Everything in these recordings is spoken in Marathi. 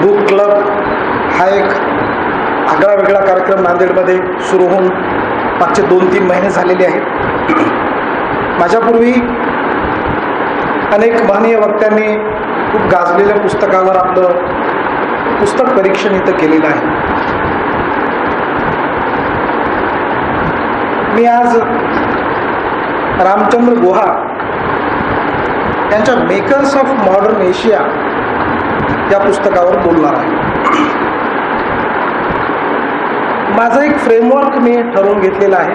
बुक क्लब हा एक आगळा वेगळा कार्यक्रम नांदेडमध्ये सुरू होऊन मागचे 2-3 महिने झालेले आहेत. माझ्यापूर्वी अनेक महनीय वक्त्यांनी खूप गाजलेल्या पुस्तकावर आपलं पुस्तक परीक्षण इथं केलेलं आहे. मी आज रामचंद्र गुहा यांच्या मेकर्स ऑफ मॉडर्न एशिया या पुस्तकावर बोलणार आहे. माझं एक फ्रेमवर्क मी ठरवून घेतलेला आहे.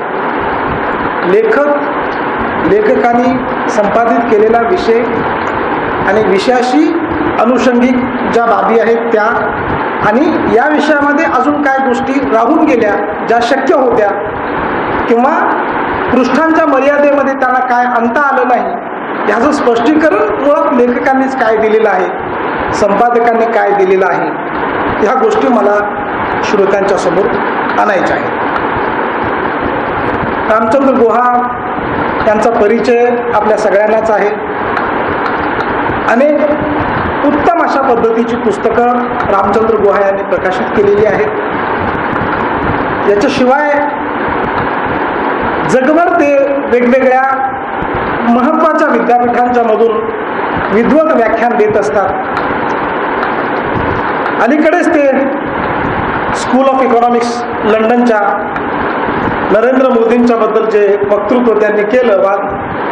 लेखकांनी संपादित केलेला विषय आणि विषयाशी अनुषंगिक ज्या बाबी आहेत त्या, आणि या विषयामध्ये अजून काय गोष्टी राहून गेल्या ज्या शक्य होत्या किंवा पृष्ठांच्या मर्यादेमध्ये त्यांना काय आणता आलं नाही, ह्याचं स्पष्टीकरण मुळात लेखकांनीच काय दिलेलं आहे, संपादकांनी काय दिलेलं आहे, ह्या गोष्टी मला श्रोत्यांच्या समोर आणायच्या आहेत. रामचंद्र गुहा यांचा परिचय आपल्या सगळ्यांनाच आहे. अनेक उत्तम अशा पद्धतीची पुस्तकं रामचंद्र गुहा यांनी प्रकाशित केलेली आहेत. याच्याशिवाय जगभर ते वेगवेगळ्या महत्त्वाच्या विद्यापीठांच्या मधून विद्वत व्याख्यान देत असतात. अलीकडेच ते स्कूल ऑफ इकॉनॉमिक्स लंडनच्या नरेंद्र मोदींच्या बद्दल जे वक्तृत्व त्यांनी केलं वा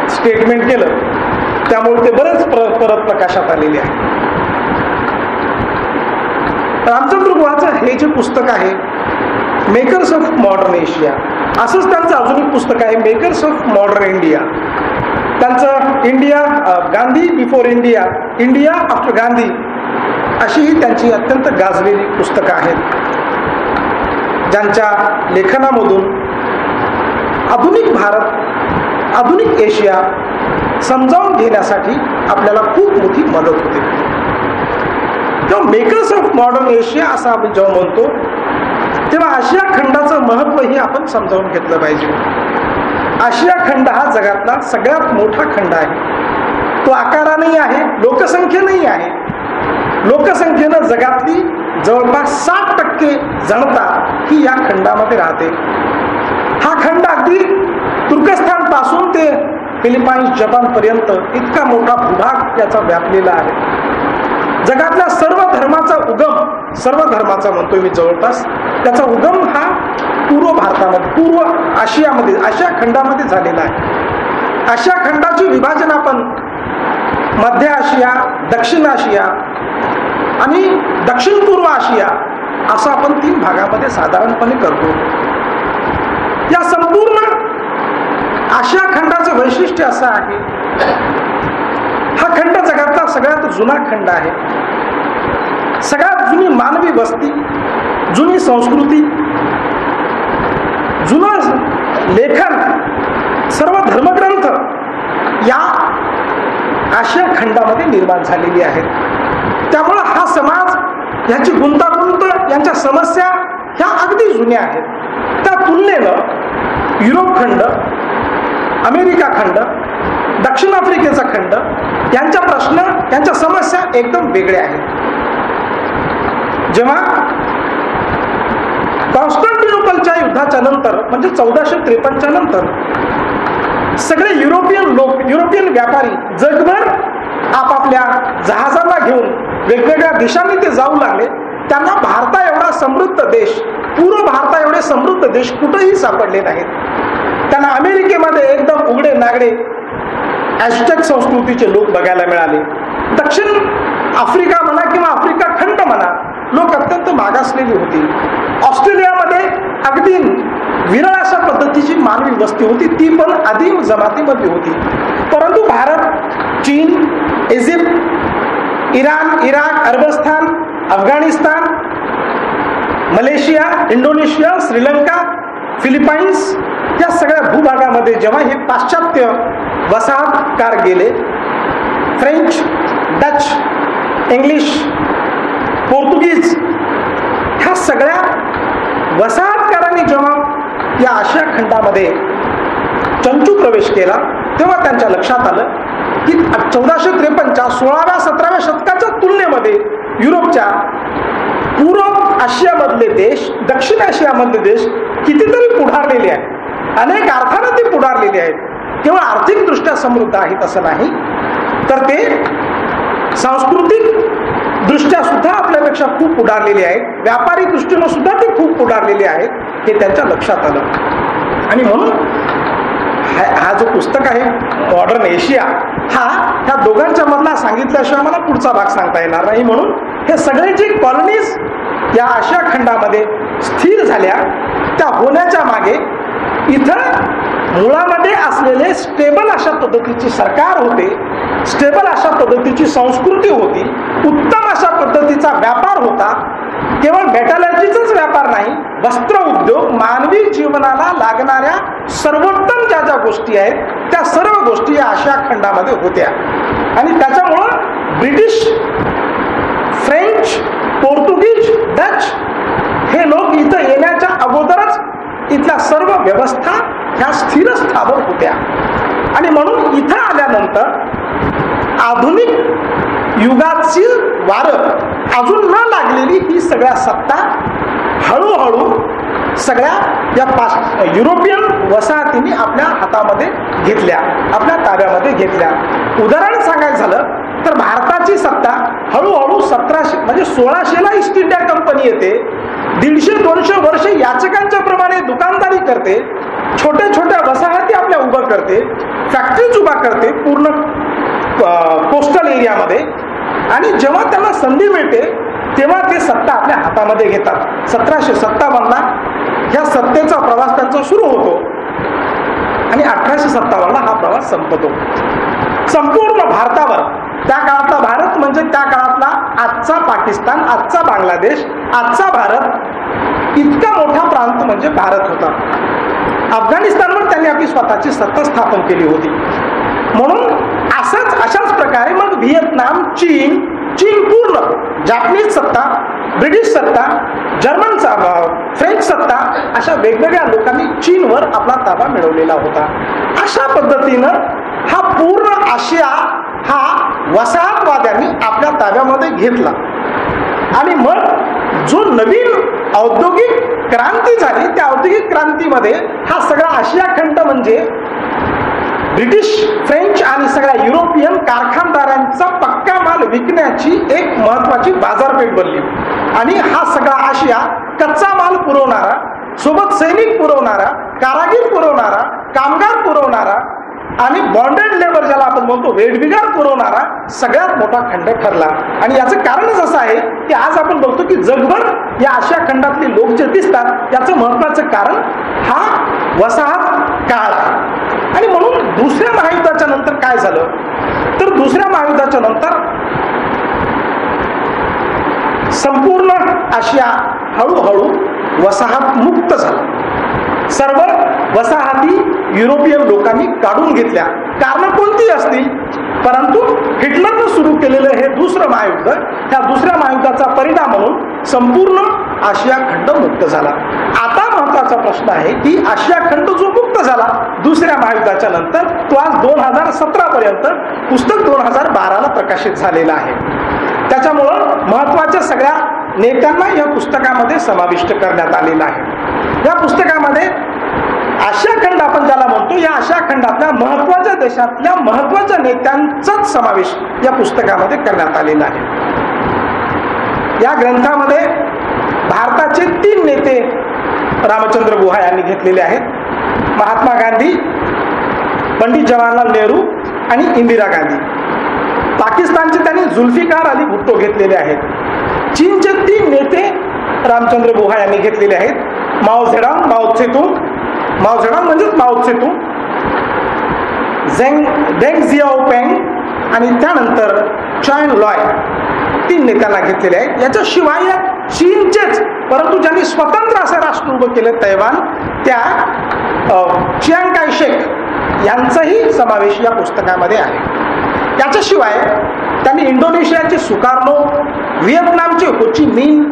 स्टेटमेंट केलं, त्यामुळे ते बरेच परत प्रकाशात आलेले आहे. रामचंद्र गुहाचं हे जे पुस्तक आहे मेकर्स ऑफ मॉडर्न एशिया, असंच त्यांचं अजून एक पुस्तक आहे मेकर्स ऑफ मॉडर्न इंडिया. त्यांचं India Gandhi before India, India after Gandhi अशी ही त्यांची अत्यंत गाजलेली पुस्तकं आहेत, ज्यांच्या लेखनामधून आधुनिक भारत, आधुनिक एशिया समजावून घेण्यासाठी आपल्याला खूप मोठी मदत होते. तेव्हा मेकर्स ऑफ मॉडर्न एशिया असं आपण जेव्हा म्हणतो तेव्हा आशिया खंडाचं महत्त्वही आपण समजावून घेतलं पाहिजे. आशिया खंड हा जगातला सगळ्यात मोठा खंड आहे. तो आकारानेही आहे, लोकसंख्येनंही आहे. लोकसंख्येनं जगातली जवळपास 60% जनता ही या खंडामध्ये राहते. हा खंड अगदी तुर्कस्तान पासून ते फिलिपाईन्स, जपानपर्यंत इतका मोठा भूभाग याचा व्यापलेला आहे. जगातल्या सर्व धर्माचा उगम, सर्व धर्माचा म्हणतोय मी जवळपास, त्याचा उगम हा पूर्व भारतामध्ये, पूर्व आशियामध्ये, आशिया खंडामध्ये झालेला आहे. आशिया खंडाचे विभाजन आपण मध्य आशिया, दक्षिण आशिया आणि दक्षिण पूर्व आशिया असं आपण 3 भागामध्ये साधारणपणे करतो. या संपूर्ण आशिया खंडाचं वैशिष्ट्य असं आहे, हा खंड जगातला सगळ्यात जुना खंड आहे. सगळ्यात जुनी मानवी वस्ती, जुनी संस्कृती, जुनं लेखन, सर्व धर्मग्रंथ या आशिया खंडामध्ये निर्माण झालेली आहेत. त्यामुळं हा समाज, ह्याची गुंतागुंत, यांच्या समस्या ह्या अगदी जुन्या आहेत. त्या तुलनेनं युरोप खंड, अमेरिका खंड, दक्षिण आफ्रिकेचा खंड यांच्या प्रश्न, यांच्या समस्या एकदम वेगळ्या आहेत. जेव्हा कॉन्स्टंटिनोपलच्या युद्धाच्या नंतर म्हणजे 1453 नंतर सगळे युरोपियन लोक, युरोपियन व्यापारी जगभर आपापल्या जहाजांना घेऊन वेगवेगळ्या देशांनी ते जाऊ लागले. त्यांना भारता एवढा समृद्ध देश, पूर्व भारता एवढे समृद्ध देश कुठेही सापडले नाहीत. त्यांना अमेरिकेमध्ये एकदम उघडे नागडे ॲझ्टेक संस्कृतीचे लोक बघायला मिळाले. दक्षिण आफ्रिका म्हणा किंवा आफ्रिका खंड म्हणा, लोक अत्यंत मागासलेली होती. ऑस्ट्रेलियामध्ये अगदी विरळ अशा पद्धतीची मानवी वस्ती होती, ती पण आदिम जमातीमध्ये होती. परंतु भारत, चीन, इजिप्त, इराण, इराक, अरबस्तान, Afghanistan, Malaysia, Indonesia, Sri Lanka, Philippines या सगळ्या भूभागामध्ये जेव्हा हे पाश्चात्य वसाहतकार गेले, फ्रेंच, डच, इंग्लिश, पोर्तुगीज ह्या सगळ्या वसाहतकारांनी जेव्हा या आशिया खंडामध्ये चंचू प्रवेश केला, तेव्हा त्यांच्या लक्षात आलं की 1453च्या 16व्या 17व्या शतकाच्या तुलनेमध्ये युरोपच्या, पूर्व आशियामधले देश, दक्षिण आशियामधले देश कितीतरी पुढारलेले आहेत. अनेक अर्थानं ते पुढारलेले आहेत. केवळ आर्थिकदृष्ट्या समृद्ध आहेत असं नाही, तर ते सांस्कृतिक दृष्ट्या सुद्धा आपल्यापेक्षा खूप पुढारलेले आहेत. व्यापारी दृष्टीनं सुद्धा ते खूप पुढारलेले आहेत, हे त्यांच्या लक्षात आलं. आणि म्हणून हा जो पुस्तक आहे मॉडर्न एशिया, हा ह्या दोघांच्या मधला सांगितल्याशिवाय मला पुढचा भाग सांगता येणार नाही. म्हणून हे सगळे जे कॉलनीज या आशिया खंडामध्ये स्थिर झाल्या, त्या होण्याच्या मागे इथं मुळामध्ये असलेले स्टेबल अशा पद्धतीचे सरकार होते, स्टेबल अशा पद्धतीची संस्कृती होती, उत्तम अशा पद्धतीचा व्यापार होता. केवळ मेटलर्जीचाच व्यापार नाही, वस्त्र उद्योग, मानवी जीवनाला लागणाऱ्या सर्वोत्तम ज्या ज्या गोष्टी आहेत त्या सर्व गोष्टी या आशिया खंडामध्ये होत्या. आणि त्याच्यामुळं ब्रिटिश, फ्रेंच, पोर्तुगीज, डच हे लोक इथं येण्याच्या अगोदरच इथल्या सर्व व्यवस्था ह्या स्थिर स्थावर होत्या. आणि म्हणून इथं आल्यानंतर आधुनिक युगाची वारं अजून न लागलेली ही सगळ्या सत्ता हळूहळू सगळ्या या युरोपियन वसाहतींनी आपल्या हातामध्ये घेतल्या, आपल्या ताब्यामध्ये घेतल्या. उदाहरण सांगायचं झालं तर भारताची सत्ता हळूहळू 1700 म्हणजे 1600ला ईस्ट इंडिया कंपनी येते. 150-200 वर्ष याचकांच्या प्रमाणे दुकानदारी करते, छोट्या छोट्या वसाहती आपल्या उभं करते, फॅक्टरीज उभा करते पूर्ण कोस्टल एरियामध्ये. आणि जेव्हा त्यांना संधी मिळते तेव्हा ते सत्ता आपल्या हातामध्ये घेतात. 1757ला ह्या सत्तेचा प्रवास त्यांचा सुरू होतो आणि 1857ला हा प्रवास संपतो. संपूर्ण भारतावर, त्या काळातला भारत म्हणजे त्या काळातला आजचा पाकिस्तान, आजचा बांगलादेश, आजचा भारत, इतका मोठा प्रांत म्हणजे भारत होता. अफगाणिस्तानवर त्यांनी आपली स्वतःची सत्ता स्थापन केली होती. म्हणून अशाच प्रकारे मग व्हिएतनाम, चीन पूर्ण, जापनीज सत्ता, ब्रिटिश सत्ता, जर्मन, फ्रेंच सत्ता, अशा वेगवेगळ्या लोकांनी चीनवर आपला ताबा मिळवलेला होता. अशा पद्धतीनं हा पूर्ण आशिया हा वसाहतवाद्यांनी आपल्या ताब्यामध्ये घेतला. आणि मग जो नवीन औद्योगिक क्रांती झाली, त्या औद्योगिक क्रांतीमध्ये हा सगळा आशिया खंड म्हणजे ब्रिटिश, फ्रेंच आणि सगळ्या युरोपियन कारखानदारांचा पक्का माल विकण्याची एक महत्वाची बाजारपेठ बनली. आणि हा सगळा आशिया कच्चा माल पुरवणारा, सोबत सैनिक पुरवणारा, कारागीर पुरवणारा, कामगार पुरवणारा आणि बॉन्डेड लेबर ज्याला आपण म्हणतो वेठबिगार पुरवणारा सगळ्यात मोठा खंड ठरला. आणि याचं कारणच असं आहे की आज आपण बघतो की जगभर या आशिया खंडातले लोक जे दिसतात याचं महत्वाचं कारण हा वसाहत काळ आहे. आणि म्हणून दुसऱ्या महायुद्धाच्या नंतर काय झालं तर दुसऱ्या महायुद्धाच्या नंतर संपूर्ण आशिया हळूहळू वसाहत मुक्त झाला. सर्व वसाहती युरोपियन लोकांनी काढून घेतल्या. कारण कोणती असतील, परंतु हिटलरनं सुरू केलेलं हे दुसरं महायुद्ध, त्या दुसऱ्या महायुद्धाचा परिणाम म्हणून संपूर्ण आशिया खंड मुक्त झाला. आता महत्वाचा प्रश्न आहे की आशिया खंड जो मुक्त झाला दुसऱ्या महायुद्धाच्या नंतर, तो आज 2017 पर्यंत पुस्तक 2012ला प्रकाशित झालेला आहे. त्याच्यामुळं महत्वाच्या सगळ्या नेत्यांना या पुस्तकामध्ये समाविष्ट करण्यात आलेला आहे. या पुस्तकामध्ये आशिया खंड आपण ज्याला म्हणतो, या आशिया खंडातल्या महत्वाच्या देशातल्या महत्वाच्या नेत्यांचाच समावेश या पुस्तकामध्ये करण्यात आलेला आहे. या ग्रंथामध्ये भारताचे 3 नेते रामचंद्र गुहा यांनी घेतलेले आहेत. महात्मा गांधी, पंडित जवाहरलाल नेहरू आणि इंदिरा गांधी. पाकिस्तानचे त्यांनी जुल्फिकार अली भुट्टो घेतलेले आहेत. चीनचे 3 नेते रामचंद्र गुहा यांनी घेतलेले आहेत. माओ झेडॉंग, माओ त्से-तुंग, माओ झेडॉंग म्हणजेच माओ त्से-तुंग, डेंग झियाओपेंग आणि त्यानंतर चायन लॉय, 3 नेत्यांना घेतलेले आहेत. याच्याशिवाय या चीनचेच, परंतु ज्यांनी स्वतंत्र असं राष्ट्र उभं केलं तैवान, त्या चियांग काय शेक यांचाही समावेश या पुस्तकामध्ये आहे. याच्याशिवाय त्यांनी इंडोनेशियाचे सुकार्नो, व्हिएतनामचे हो ची मिन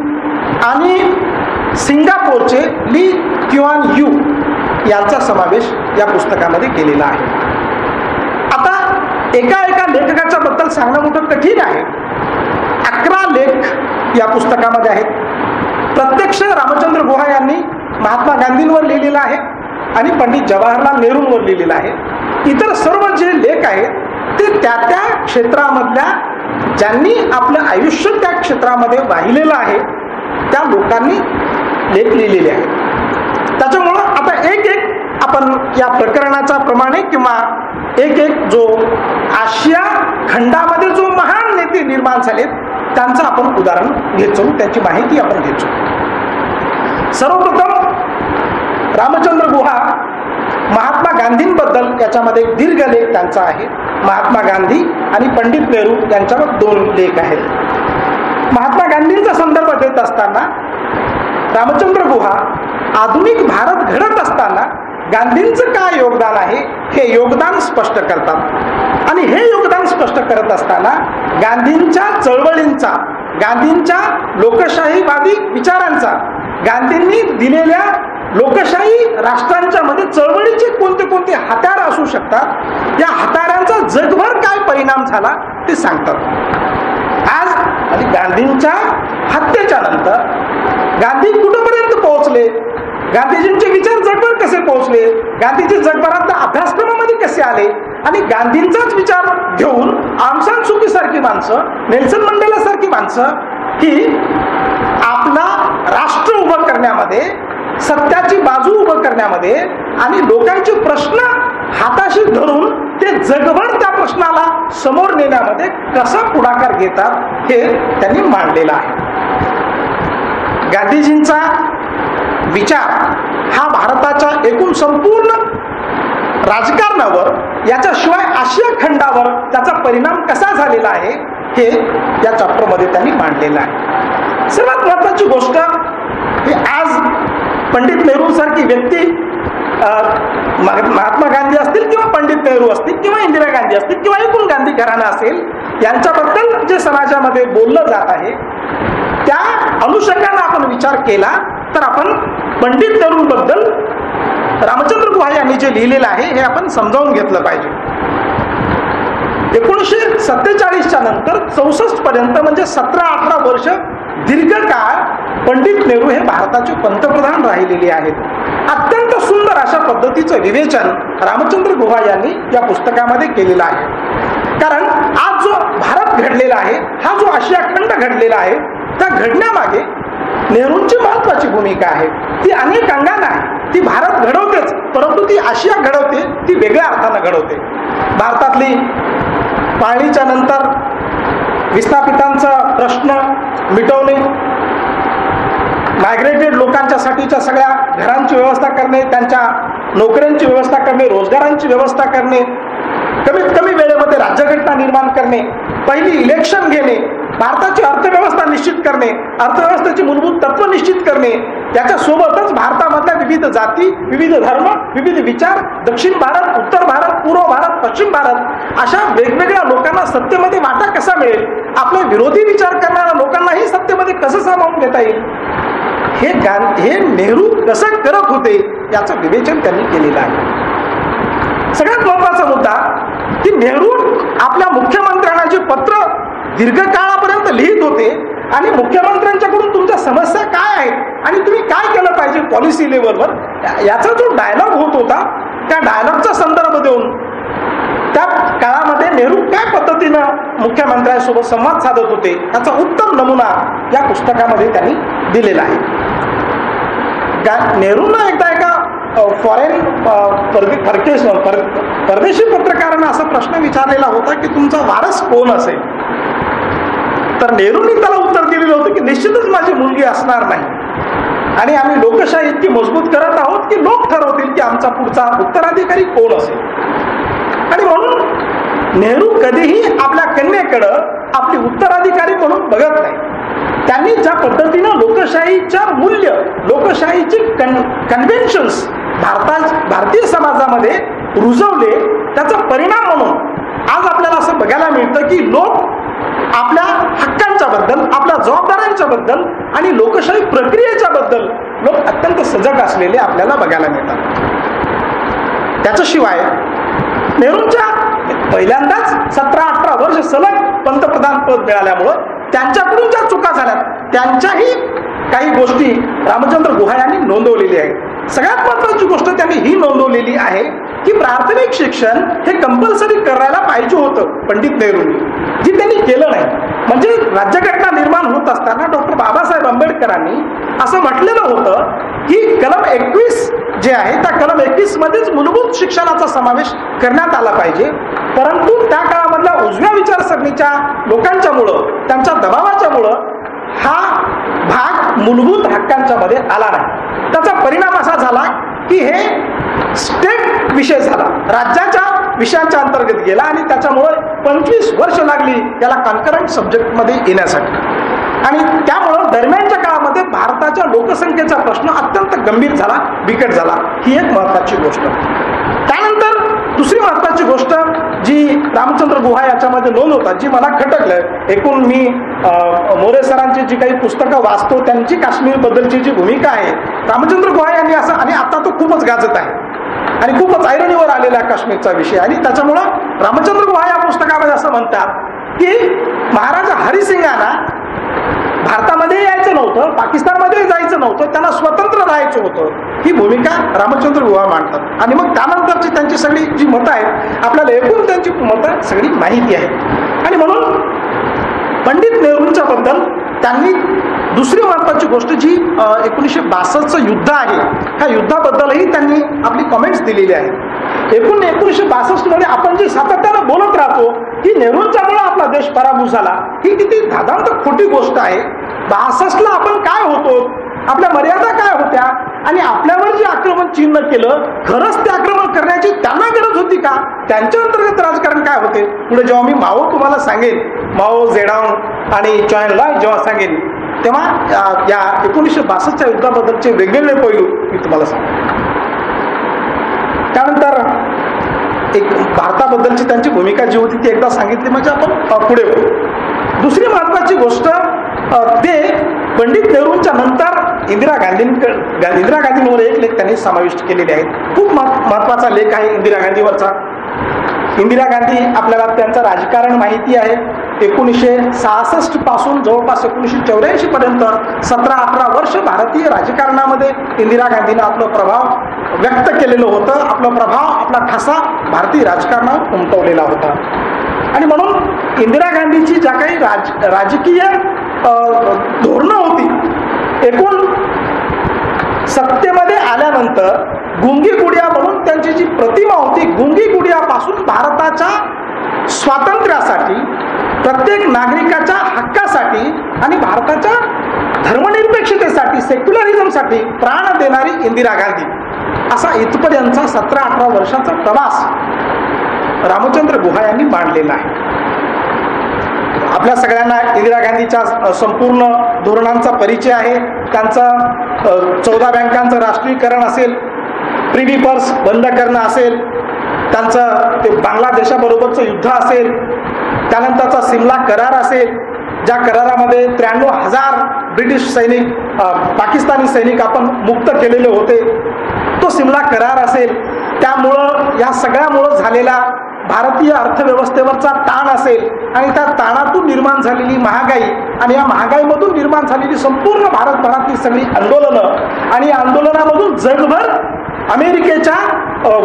आणि सिंगापूरचे ली क्युआन यू यांचा समावेश या पुस्तकामध्ये केलेला आहे. आता एका लेखकाच्या बद्दल सांगणं मोठं कठीण आहे. 11 लेख या पुस्तकामध्ये आहेत. प्रत्यक्ष रामचंद्र गुहा यांनी महात्मा गांधींवर लिहिलेलं आहे आणि पंडित जवाहरलाल नेहरूंवर लिहिलेलं आहे. इतर सर्व जे लेख आहेत ते त्या त्या क्षेत्रामधल्या ज्यांनी आपलं आयुष्य त्या क्षेत्रामध्ये वाहिलेलं आहे त्या लोकांनी लेख लिहिलेले आहेत. त्याच्यामुळं आता एक एक आपण या प्रकरणाचा प्रमाणे किंवा एक एक जो आशिया खंडामध्ये जो महान नेते निर्माण झालेत त्यांचं आपण उदाहरण घेतो, त्याची माहिती आपण घेतो. सर्वप्रथम रामचंद्र गुहा महात्मा गांधींबद्दल याच्यामध्ये एक दीर्घ लेख त्यांचा आहे. महात्मा गांधी आणि पंडित नेहरू यांच्यावर 2 लेख आहेत. महात्मा गांधींचा संदर्भ देत असताना रामचंद्र गुहा आधुनिक भारत घडत असताना गांधींचं काय योगदान आहे हे योगदान स्पष्ट करतात. आणि हे योगदान स्पष्ट करत असताना गांधींच्या चळवळींचा, गांधींच्या लोकशाहीवादी विचारांचा, गांधींनी दिलेल्या लोकशाही राष्ट्रांच्या मध्ये चळवळीचे कोणते कोणते हत्यार असू शकतात, या हत्यारांचा जगभर काय परिणाम झाला ते सांगतात. आज आणि गांधींच्या हत्येच्या नंतर गांधी कुठपर्यंत पोहोचले, गांधीजींचे विचार जगभर कसे पोहोचले, गांधीजी जगभरातल्या अभ्यासक्रमामध्ये कसे आले आणि गांधींचाच विचार घेऊन आंग सान सू की सारखी माणसं, नेल्सन मंडेला सारखी माणसं ही आपला राष्ट्र उभं करण्यामध्ये, सत्याची बाजू उभं करण्यामध्ये आणि लोकांचे प्रश्न हाताशी धरून ते जगभर त्या प्रश्नाला समोर नेण्यामध्ये कसा पुढाकार घेतात हे त्यांनी मांडलेलं आहे. गांधीजींचा विचार हा भारताच्या एकूण संपूर्ण राजकारणावर, याच्याशिवाय आशिया खंडावर त्याचा परिणाम कसा झालेला आहे हे या चॅप्टरमध्ये त्यांनी मांडलेलं आहे. सर्वात महत्त्वाची गोष्ट ही आज पंडित नेहरू सारखी व्यक्ती, महात्मा गांधी असतील किंवा पंडित नेहरू असतील किंवा इंदिरा गांधी असतील किंवा एकूण गांधी घराणा असेल, यांच्याबद्दल जे समाजामध्ये बोललं जात आहे त्या अनुषंगाने आपण विचार केला तर आपण पंडित नेहरूंबद्दल रामचंद्र गुहा यांनी जे लिहिलेलं आहे हे आपण समजावून घेतलं पाहिजे. 1947च्या नंतर 64 पर्यंत म्हणजे 17-18 वर्ष दीर्घकाळ पंडित नेहरू हे भारताचे पंतप्रधान राहिलेले आहेत. अत्यंत सुंदर अशा पद्धतीचं विवेचन रामचंद्र गुहा यांनी या पुस्तकामध्ये केलेलं आहे. कारण आज जो भारत घडलेला आहे, हा जो आशिया खंड घडलेला आहे, त्या घडण्यामागे नेहरूंची महत्वाची भूमिका आहे. ती अनेक अंगाने आहे. ती भारत घडवतेच, परंतु ती आशिया घडवते, ती वेगळ्या अर्थानं घडवते. भारतातली पाळीच्या नंतर विस्थापितांचा प्रश्न मिटवणे, मायग्रेटेड लोकांच्यासाठीच्या सगळ्या घरांची व्यवस्था करणे, त्यांच्या नोकऱ्यांची व्यवस्था करणे, रोजगारांची व्यवस्था करणे, कमीत कमी वेळेमध्ये राज्यघटना निर्माण करणे, पहिली इलेक्शन घेणे, भारताची अर्थव्यवस्था निश्चित करणे, अर्थव्यवस्थेची मूलभूत तत्व निश्चित करणे, याच्यासोबतच भारतामधल्या विविध जाती, विविध धर्म, विविध विचार, दक्षिण भारत, उत्तर भारत, पूर्व भारत, पश्चिम भारत अशा वेगवेगळ्या लोकांना सत्तेमध्ये वाटा कसा मिळेल, आपले विरोधी विचार करणाऱ्या लोकांनाही सत्तेमध्ये कसं सामावून घेता येईल, हे नेहरू कसं करत होते याचं विवेचन त्यांनी केलेलं आहे. सगळ्यात महत्वाचा मुद्दा की नेहरू आपल्या मुख्यमंत्र्यांना जे पत्र दीर्घकाळापर्यंत लिहित होते आणि मुख्यमंत्र्यांच्याकडून तुमच्या समस्या काय आहेत आणि तुम्ही काय केलं पाहिजे पॉलिसी लेवलवर, याचा जो डायलॉग होत होता त्या डायलॉगचा संदर्भ देऊन त्या काळामध्ये नेहरू काय पद्धतीनं मुख्यमंत्र्यांसोबत संवाद साधत होते याचा उत्तम नमुना या पुस्तकामध्ये त्यांनी दिलेला आहे. नेहरूंना एकदा एका परदेशी पत्रकारांना असा प्रश्न विचारलेला होता की तुमचा वारस कोण असेल, तर नेहरूंनी त्याला उत्तर दिलेलं होतं की निश्चितच माझी मुलगी असणार नाही आणि आम्ही लोकशाही इतकी मजबूत करत आहोत की लोक ठरवतील की आमचा पुढचा उत्तराधिकारी कोण असेल. आणि म्हणून नेहरू कधीही आपल्या कन्येकडं आपली उत्तराधिकारी म्हणून बघत नाही. त्यांनी ज्या पद्धतीनं लोकशाहीच्या मूल्य, लोकशाहीची कन्व्हेन्शन्स भारतीय समाजामध्ये रुजवले, त्याचा परिणाम म्हणून आज आपल्याला असं बघायला मिळतं की लोक आपल्या हक्कांच्या बद्दल, आपल्या जबाबदाऱ्यांच्या बद्दल आणि लोकशाही प्रक्रियेच्या बद्दल लोक अत्यंत सजग असलेले आपल्याला बघायला मिळतात. त्याच्याशिवाय नेहरूंच्या पहिल्यांदाच 17-18 वर्ष सलग पंतप्रधान पद मिळाल्यामुळं त्यांच्याकडून ज्या चुका झाल्या त्यांच्याही काही गोष्टी रामचंद्र गुहा यांनी नोंदवलेली आहे. सगळ्यात महत्वाची गोष्ट त्यांनी ही नोंदवलेली आहे की प्राथमिक शिक्षण हे कंपल्सरी करायला पाहिजे होतं पंडित नेहरूंनी, जी त्यांनी केलं नाही. म्हणजे राज्यघटना निर्माण होत असताना डॉक्टर बाबासाहेब आंबेडकरांनी असं म्हटलेलं होतं की कलम 21 जे आहे त्या कलम 21 मध्येच मूलभूत शिक्षणाचा समावेश करण्यात आला पाहिजे. परंतु त्या काळामधल्या उजव्या विचारसरणीच्या लोकांच्यामुळं, त्यांच्या दबावाच्यामुळं हा भाग मूलभूत हक्कांच्या मध्ये आला नाही. त्याचा परिणाम असा झाला की हे स्टेट विषय झाला, राज्याच्या विषयांच्या अंतर्गत गेला आणि त्याच्यामुळे 25 वर्ष लागली याला कॉन्करंट सब्जेक्ट मध्ये येण्यासाठी. आणि त्यामुळं दरम्यानच्या काळामध्ये भारताच्या लोकसंख्येचा प्रश्न अत्यंत गंभीर झाला, बिकट झाला. ही एक महत्वाची गोष्ट. त्यानंतर दुसरी महत्वाची गोष्ट जी रामचंद्र गुहा याच्यामध्ये नोंद होतात, जी मला खटकलं, एकूण मी मोरे सरांची जी काही पुस्तकं वाचतो त्यांची काश्मीर बद्दलची जी भूमिका आहे रामचंद्र गुहा यांनी असं, आणि आता तो खूपच गाजत आहे आणि खूपच ऐरणीवर आलेला काश्मीरचा विषय. आणि त्याच्यामुळं रामचंद्र गुहा या पुस्तकामध्ये असं म्हणतात की महाराजा हरिसिंगांना भारतामध्ये यायचं नव्हतं, पाकिस्तानमध्ये जायचं नव्हतं, त्यांना स्वतंत्र राहायचं होतं. ही भूमिका रामचंद्र गुहा मांडतात. आणि मग त्यानंतरची त्यांची सगळी जी मतं आहेत आपल्याला एकूण त्यांची मतं सगळी माहिती आहे. आणि म्हणून पंडित नेहरूंच्या बद्दल त्यांनी दुसरी महत्वाची गोष्ट जी 1962चं युद्ध आहे, ह्या युद्धाबद्दलही त्यांनी आपली कमेंट्स दिलेली आहे. 1962 मध्ये आपण जी सातत्यानं बोलत राहतो की नेहरूंच्यामुळे आपला देश पराभूत झाला, ही किती धादांत खोटी गोष्ट आहे. 62ला आपण काय होतो, आपल्या मर्यादा काय होत्या, आणि आपल्यावर जे आक्रमण चीननं केलं खरंच ते आक्रमण करण्याची त्यांना गरज होती का, त्यांच्या अंतर्गत राजकारण काय होते. पुढे जेव्हा मी माओ तुम्हाला सांगेन, माओ झेडॉंग आणि चॉयनला जेव्हा सांगेन तेव्हा या 1962च्या युद्धाबद्दलचे वेगवेगळे पैलू मी तुम्हाला सांगेन. त्यानंतर एक भारताबद्दलची त्यांची भूमिका जी होती ती एकदा सांगितली म्हणजे आपण पुढे वळू. दुसरी महत्वाची गोष्ट ते पंडित नेहरूंच्या नंतर इंदिरा गांधींवर एक लेख त्यांनी समाविष्ट केलेले आहेत. खूप महत्वाचा लेख आहे इंदिरा गांधीवरचा. इंदिरा गांधी आपल्याला त्यांचं राजकारण माहिती आहे. 1966 पासून जवळपास 1984 पर्यंत 17-18 वर्ष भारतीय राजकारणामध्ये इंदिरा गांधीनं आपलं प्रभाव व्यक्त केलेलं होतं. आपला प्रभाव, आपला ठसा भारतीय राजकारणात उमटवलेला होता. आणि म्हणून इंदिरा गांधीची ज्या काही राजकीय धोरणं होती, एकूण सत्तेमध्ये आल्यानंतर गुंगी गुडिया म्हणून त्यांची जी प्रतिमा होती, गुंगी गुडियापासून भारताच्या स्वातंत्र्यासाठी, प्रत्येक नागरिकाच्या हक्कासाठी आणि भारताच्या धर्मनिरपेक्षतेसाठी, सेक्युलरिझमसाठी प्राण देणारी इंदिरा गांधी, असा इथपर्यंतचा 17-18 वर्षाचा प्रवास रामचंद्र गुहा यांनी मांडलेला आहे. आपल्या सगळ्यांना इंदिरा गांधीच्या संपूर्ण धोरणांचा परिचय आहे. त्यांचं 14 बँकांचं राष्ट्रीयकरण असेल, प्रिव्ही पर्स बंद करणं असेल, त्यांचं ते बांगलादेशाबरोबरचं युद्ध असेल, त्यानंतरचा सिमला करार असेल, ज्या करारामध्ये 93,000 ब्रिटिश सैनिक, पाकिस्तानी सैनिक आपण मुक्त केलेले होते, तो सिमला करार असेल, त्यामुळं या सगळ्यामुळं झालेला भारतीय अर्थव्यवस्थेवरचा ताण असेल, आणि त्या ताणातून निर्माण झालेली महागाई, आणि या महागाईमधून निर्माण झालेली संपूर्ण भारतभरातली सगळी आंदोलनं, आणि या आंदोलनामधून जगभर अमेरिकेच्या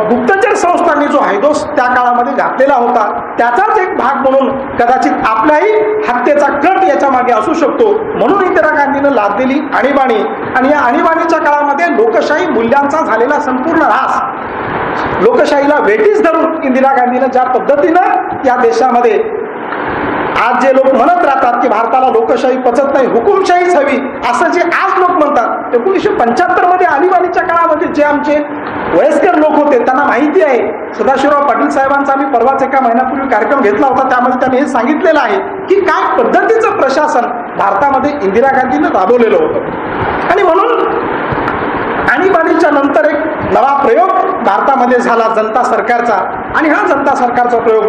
गुप्तचर संस्थांनी जो हैदोस त्या काळामध्ये घातलेला होता, त्याचाच एक भाग म्हणून कदाचित आपल्याही हत्येचा कट याच्या मागे असू शकतो. म्हणून इंदिरा गांधीनं लादलेली आणीबाणी, आणि या आणीबाणीच्या काळामध्ये लोकशाही मूल्यांचा झालेला संपूर्ण ऱ्हास, लोकशाहीला वेठीस धरून इंदिरा गांधीनं ज्या पद्धतीनं या देशामध्ये, आज जे लोक म्हणत राहतात की भारताला लोकशाही पचत नाही, हुकुमशाहीच हवी, असं जे आज लोक म्हणतात, 1975 मध्ये आणीबाणीच्या काळामध्ये जे आमचे वयस्कर लोक होते त्यांना माहिती आहे. सदाशिवराव पाटील साहेबांचा आम्ही परवाच एका महिन्यापूर्वी कार्यक्रम घेतला होता, त्यामध्ये त्यांनी हे सांगितलेलं आहे की काय पद्धतीचं प्रशासन भारतामध्ये इंदिरा गांधीनं राबवलेलं होतं. आणि म्हणून आणीबाणीच्या नंतर एक नवा प्रयोग भारतामध्ये झाला जनता सरकारचा, आणि हा जनता सरकारचा प्रयोग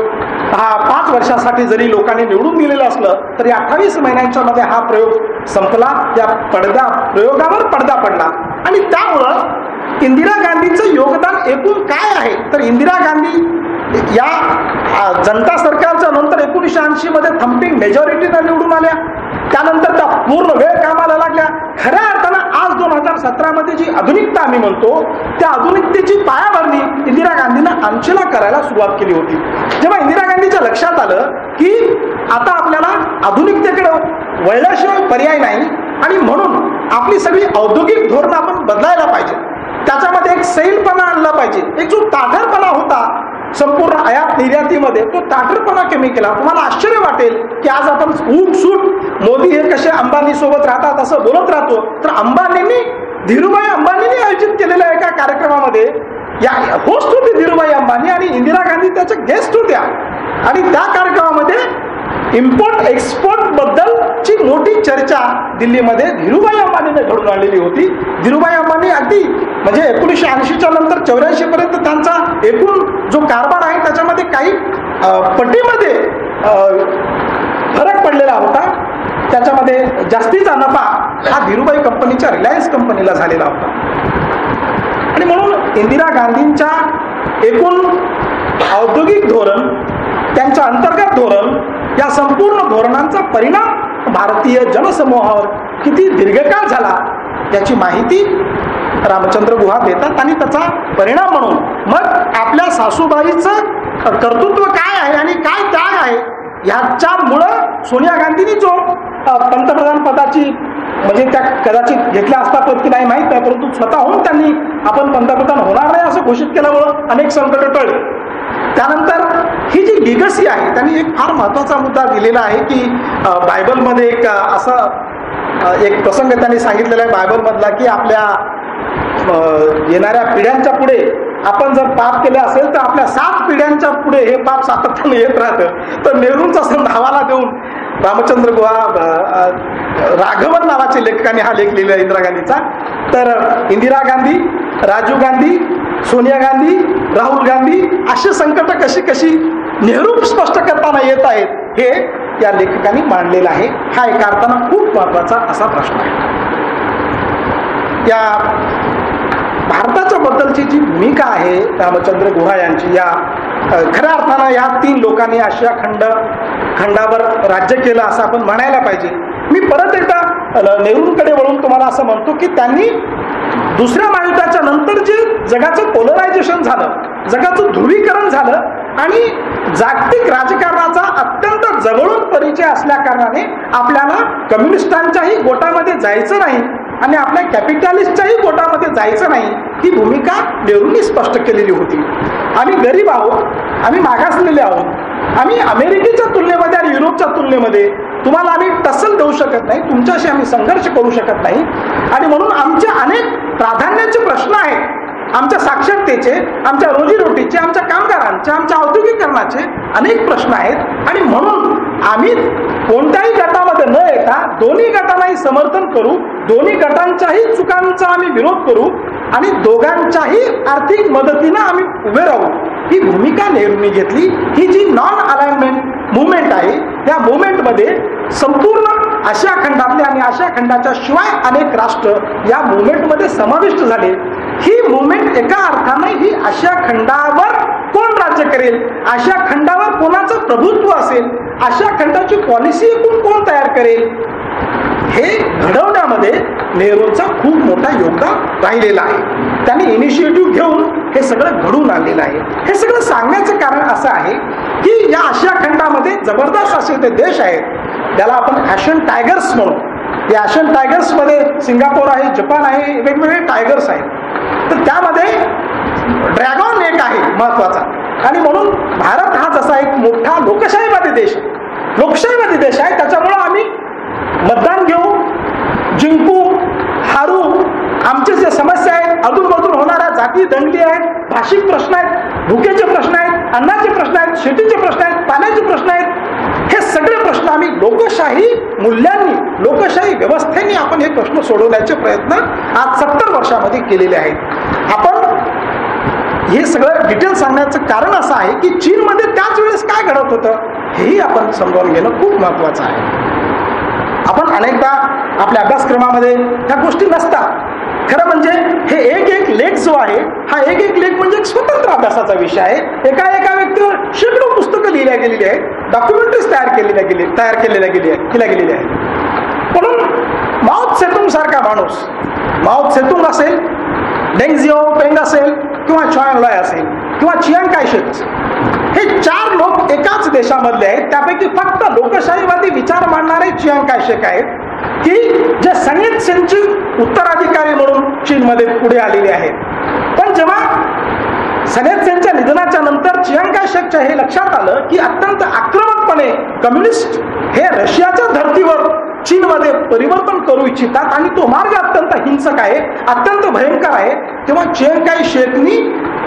हा 5 वर्षासाठी जरी लोकांनी निवडून दिलेलं असलं तरी 28 महिन्यांच्या मध्ये हा प्रयोग संपला. या प्रयोगावर पडदा पडला. आणि त्यामुळं इंदिरा गांधीचं योगदान एकूण काय आहे, तर इंदिरा गांधी या जनता सरकारच्या नंतर 1980 मध्ये थम्पिंग मेजॉरिटीनं निवडून आल्या. त्यानंतर त्या पूर्ण वेळ कामाला आम्ही म्हणतो त्या आधुनिकतेची पायाभरणी इंदिरा गांधींना आमचीला करायला सुरुवात केली होती. जेव्हा इंदिरा गांधीच्या लक्षात आलं की आता आपल्याला आधुनिकतेकडे वळल्याशिवाय पर्याय नाही आणि म्हणून आपली सगळी औद्योगिक धोरणं आपण बदलायला पाहिजे, त्याच्यामध्ये एक सैलपणा आणला पाहिजे, एक जो ताठरपणा होता संपूर्ण आयात निर्यातीमध्ये तो ताठरपणा कमी केला. तुम्हाला आश्चर्य वाटेल की आज आपण सूट मोदी हे कसे अंबानी सोबत राहतात असं बोलत राहतो, तर अंबानींनी धीरूभाई अंबानींनी आयोजित केलेल्या एका कार्यक्रमामध्ये या होस्ट होते धीरूभाई अंबानी आणि इंदिरा गांधी त्याच्या गेस्ट होत्या आणि त्या कार्यक्रमामध्ये इम्पोर्ट एक्सपोर्ट बद्दलची मोठी चर्चा दिल्लीमध्ये धीरूभाई अंबानीने घडून आणलेली होती. धीरूभाई अंबानी अगदी म्हणजे 1980च्या नंतर 84 पर्यंत त्यांचा एकूण जो कारभार आहे त्याच्यामध्ये काही पटीमध्ये फरक पडलेला होता. त्याच्यामध्ये जास्तीचा नफा हा धीरूभाई कंपनीच्या रिलायन्स कंपनीला झालेला होता आणि म्हणून इंदिरा गांधींच्या एकूण औद्योगिक धोरण, त्यांचं अंतर्गत धोरण, या संपूर्ण धोरणांचा परिणाम भारतीय जनसमूहावर किती दीर्घकाळ झाला याची माहिती रामचंद्र गुहा देतात आणि त्याचा परिणाम म्हणून मग आपल्या सासूबाईचं कर्तृत्व काय आहे आणि काय त्याग आहे ह्याच्यामुळं सोनिया गांधींनी जो पंतप्रधान पदाची म्हणजे त्या कदाचित घेतल्या असतात की नाही माहीत नाही, परंतु स्वतःहून त्यांनी आपण पंतप्रधान होणार नाही असं घोषित केल्यामुळं अनेक संकट टळले. त्यानंतर ही जी लिगसी आहे त्यांनी एक फार महत्त्वाचा मुद्दा दिलेला आहे की बायबलमध्ये एक असं एक प्रसंग त्यांनी सांगितलेला आहे बायबलमधला की आपल्या येणाऱ्या पिढ्यांच्या पुढे आपण जर पाप केले असेल तर आपल्या 7 पिढ्यांच्या पुढे हे पाप सातत्याने येत राहतं. तर नेहरूंचा हवाला देऊन रामचंद्र गुहा राघवन नावाच्या लेखकाने हा लेख लिहिला इंदिरा गांधीचा. तर इंदिरा गांधी, राजीव गांधी, सोनिया गांधी, राहुल गांधी अशी संकट कशी कशी नेहरू स्पष्ट करताना येत आहेत हे या लेखकांनी मांडलेलं आहे. हा एका अर्थानं खूप महत्वाचा असा प्रश्न आहे. या भारताच्या बद्दलची जी भूमिका आहे रामचंद्र गुहा यांची, या खऱ्या अर्थानं या 3 लोकांनी आशिया खंडावर राज्य केलं असं आपण म्हणायला पाहिजे. मी परत एकदा नेहरूंकडे वळून तुम्हाला असं म्हणतो की त्यांनी दुसऱ्या महायुद्धाच्या नंतर जे जगाचं पोलरायझेशन झालं, जगाचं ध्रुवीकरण झालं आणि जागतिक राजकारणाचा अत्यंत जवळून परिचय असल्या कारणाने आपल्याला कम्युनिस्टांच्याही गोटामध्ये जायचं नाही आणि आपल्या कॅपिटलिस्टच्याही गोटामध्ये जायचं नाही ही भूमिका नेहरूंनी स्पष्ट केलेली होती. आम्ही गरीब आहोत, आम्ही मागासलेले आहोत, आम्ही अमेरिकेच्या तुलनेमध्ये आणि युरोपच्या तुलनेमध्ये तुम्हाला आम्ही टसल देऊ शकत नाही, तुमच्याशी आम्ही संघर्ष करू शकत नाही आणि म्हणून आमचे अनेक प्राधान्याचे प्रश्न आहेत, आमच्या साक्षरतेचे, आमच्या रोजीरोटीचे, आमच्या कामगारांचे, आमच्या औद्योगिकरणाचे अनेक प्रश्न आहेत आणि म्हणून आम्ही कोणत्याही गटामध्ये न येता दोन्ही गटांनाही समर्थन करू, दोन्ही गटांच्याही चुकांचा आम्ही विरोध करू आणि दोघांच्याही आर्थिक मदतीनं आम्ही उभे राहू ही भूमिका नेहरूंनी घेतली. ही जी नॉन अलाइनमेंट मुवमेंट आहे त्या मुवमेंटमध्ये संपूर्ण आशिया खंडातले आणि आशिया खंडाच्या शिवाय अनेक राष्ट्र या मुवमेंटमध्ये समाविष्ट झाले. ही मुवमेंट एका अर्थाने ही आशिया खंडावर कोण राज्य करेल, आशिया खंडावर कोणाचं प्रभुत्व असेल, आशिया खंडाची पॉलिसी एकूण कोण तयार करेल हे घडवण्यामध्ये नेहरूंचा खूप मोठा योगदान राहिलेला आहे. त्यांनी इनिशिएटिव्ह घेऊन हे सगळं घडून आणलेलं आहे. हे सगळं सांगण्याचं कारण असं आहे की या आशिया खंडामध्ये जबरदस्त असे ते देश आहेत ज्याला आपण ॲशियन टायगर्स म्हणू. या ॲशियन टायगर्समध्ये सिंगापूर आहे, जपान आहे, वेगवेगळे टायगर्स आहेत. तर त्यामध्ये ड्रॅगॉन एक आहे महत्वाचा आणि म्हणून भारत हा जसा एक मोठा लोकशाहीवादी देश आहे त्याच्यामुळं आम्ही मतदान घेऊ, जिंकू, हारू, आमचे जे समस्या आहेत, अधूनमधून होणाऱ्या जाती दंगली आहेत, भाषिक प्रश्न आहेत, भुकेचे प्रश्न आहेत, अन्नाचे प्रश्न आहेत, शेतीचे प्रश्न आहेत, पाण्याचे प्रश्न आहेत, हे सगळे प्रश्न आम्ही लोकशाही मूल्यांनी, लोकशाही व्यवस्थेने आपण हे प्रश्न सोडवण्याचे प्रयत्न आज 70 वर्षामध्ये केलेले आहेत. आपण हे सगळं डिटेल सांगण्याचं कारण असं आहे की चीनमध्ये त्याच वेळेस काय घडत होतं हेही आपण समजावून घेणं खूप महत्वाचं आहे. आपण अनेकदा आपल्या अभ्यासक्रमामध्ये ह्या गोष्टी नसतात. खरं म्हणजे हे एक लेख जो आहे हा एक लेख म्हणजे एक स्वतंत्र अभ्यासाचा विषय आहे. एका व्यक्तीवर शेकडो पुस्तकं लिहिल्या गेलेली आहेत, डॉक्युमेंटरीज तयार केलेल्या गेलेल्या आहेत. म्हणून माओ त्से तुंग सारखा माणूस, माओ त्से तुंग असेल डेंग झिओपेंग असेल किंवा चॉन लॉय असेल किंवा चियांग काय शेक असेल, हे 4 लोक एकाच देशामधले आहेत. त्यापैकी फक्त लोकशाहीवादी विचार मांडणारे चियांग काय शेक आहेत की जे सन यत सेनचे उत्तराधिकारी म्हणून चीनमध्ये पुढे आलेले आहेत. पण जेव्हा सन यत सेनच्या निधनाच्या नंतर चियांग काय शेकच्या हे लक्षात आलं की अत्यंत आक्रमकपणे कम्युनिस्ट हे रशियाच्या धर्तीवर चीनमध्ये परिवर्तन करू इच्छितात आणि तो मार्ग अत्यंत हिंसक आहे, अत्यंत भयंकर आहे, तेव्हा चियांग काय शेकनी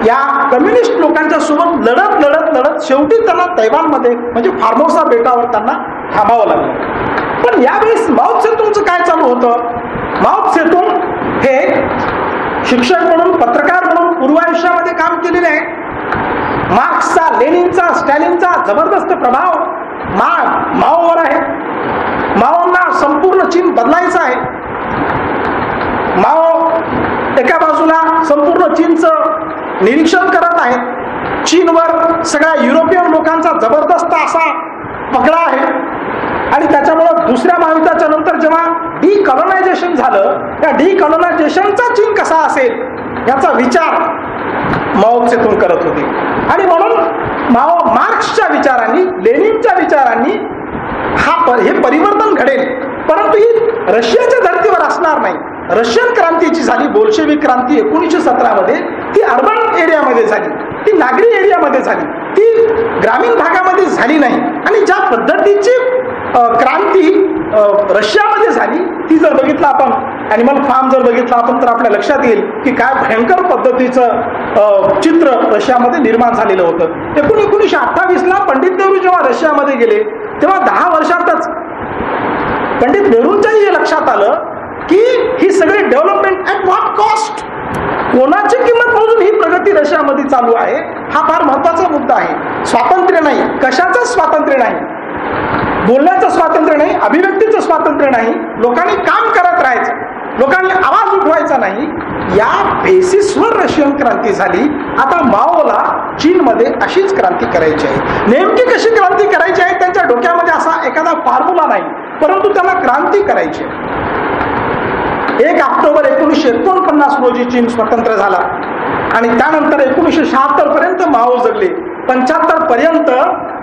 या कम्युनिस्ट लोकांच्या सोबत लढत लढत लढत शेवटी त्यांना तैवानमध्ये म्हणजे फार्मोसा बेटावर त्यांना थांबावं लागलं. पण यावेळेस माओ त्से-तुंगचं काय चालू होतं? माओ त्से-तुंग हे शिक्षक म्हणून, पत्रकार म्हणून पूर्वायुष्यामध्ये काम केलेले आहे. मार्क्सचा, लेनिनचा, स्टॅलिनचा जबरदस्त प्रभाव माओवर आहे. माओंना संपूर्ण चीन बदलायचं आहे. माओ एका बाजूला संपूर्ण चीनचं निरीक्षण करत आहे. चीनवर सगळ्या युरोपियन लोकांचा जबरदस्त असा पकडा आहे आणि त्याच्यामुळं दुसऱ्या महायुद्धाच्या नंतर जेव्हा डिकॉलोनायझेशन झालं, त्या डिकॉलोनायझेशनचा चीन कसा असेल याचा विचार माओ त्से-तुंग करत होते. आणि म्हणून मार्क्सच्या विचारांनी, लेनिनच्या विचारांनी हे परिवर्तन घडेल, परंतु ही रशियाच्या धर्तीवर असणार नाही. रशियन क्रांती जी झाली, बोल्शेविक क्रांती 1917 मध्ये, ती अर्बन एरियामध्ये झाली, ती नागरी एरियामध्ये झाली, ती ग्रामीण भागामध्ये झाली नाही. आणि ज्या पद्धतीची क्रांती रशियामध्ये झाली ती जर बघितलं आपण, ॲनिमल फार्म जर बघितलं आपण, तर आपल्या लक्षात येईल की काय भयंकर पद्धतीचं चित्र रशियामध्ये निर्माण झालेलं होतं. 1928ला पंडित नेहरू जेव्हा रशियामध्ये गेले तेव्हा 10 वर्षातच पंडित नेहरूंच्याही हे लक्षात आलं की ही सगळी डेव्हलपमेंट ॲट व्हॉट कॉस्ट, कोणाची किंमत मोजून ही प्रगती रशियामध्ये चालू आहे. हा फार महत्वाचा मुद्दा आहे. स्वातंत्र्य नाही, कशाचं स्वातंत्र्य नाही, बोलण्याचं स्वातंत्र्य नाही, अभिव्यक्तीचं स्वातंत्र्य नाही, लोकांनी काम करत राहायचं, लोकांनी आवाज उठवायचा नाही, या बेसिसवर रशियन क्रांती झाली. आता माओला चीनमध्ये अशीच क्रांती करायची आहे. नेमकी कशी क्रांती करायची आहे त्यांच्या डोक्यामध्ये असा एखादा फॉर्म्युला नाही, परंतु त्याला क्रांती करायची आहे. 1 ऑक्टोबर 1949 रोजी चीन स्वतंत्र झाला आणि त्यानंतर 1976 पर्यंत माओ जगले. 75 पर्यंत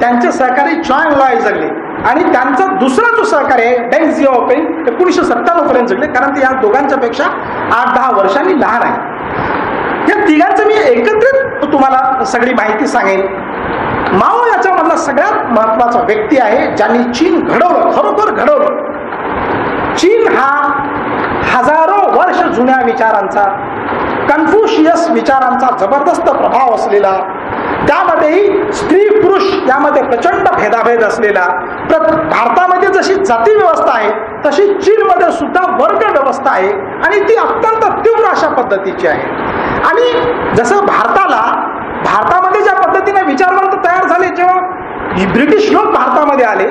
त्यांचे सहकारी चॉन लॉय जगले आणि त्यांचा दुसरा जो सहकारी आहे डेंग झिओपेंग 1997 पर्यंत जगले, कारण ते या दोघांच्या पेक्षा 8-10 वर्षांनी लहान आहे. या तिघांचं मी एकत्रित तुम्हाला सगळी माहिती सांगेन. माओ याच्यामधला सगळ्यात महत्वाचा व्यक्ती आहे ज्यांनी चीन घडवलं, खरोखर घडवलं. चीन हा हजारो वर्ष जुन्या विचारांचा, कन्फ्युशियस विचारांचा जबरदस्त प्रभाव असलेला, त्यामध्येही स्त्री पुरुष यामध्ये प्रचंड भेदाभेद असलेला, भारतामध्ये जशी जाती व्यवस्था आहे तशी चीनमध्ये सुद्धा वर्ग व्यवस्था आहे आणि ती अत्यंत तीव्र अशा पद्धतीची आहे. आणि जसं भारतामध्ये ज्या पद्धतीने विचारवंत तयार झाले, जेव्हा ब्रिटिश लोक भारतामध्ये आले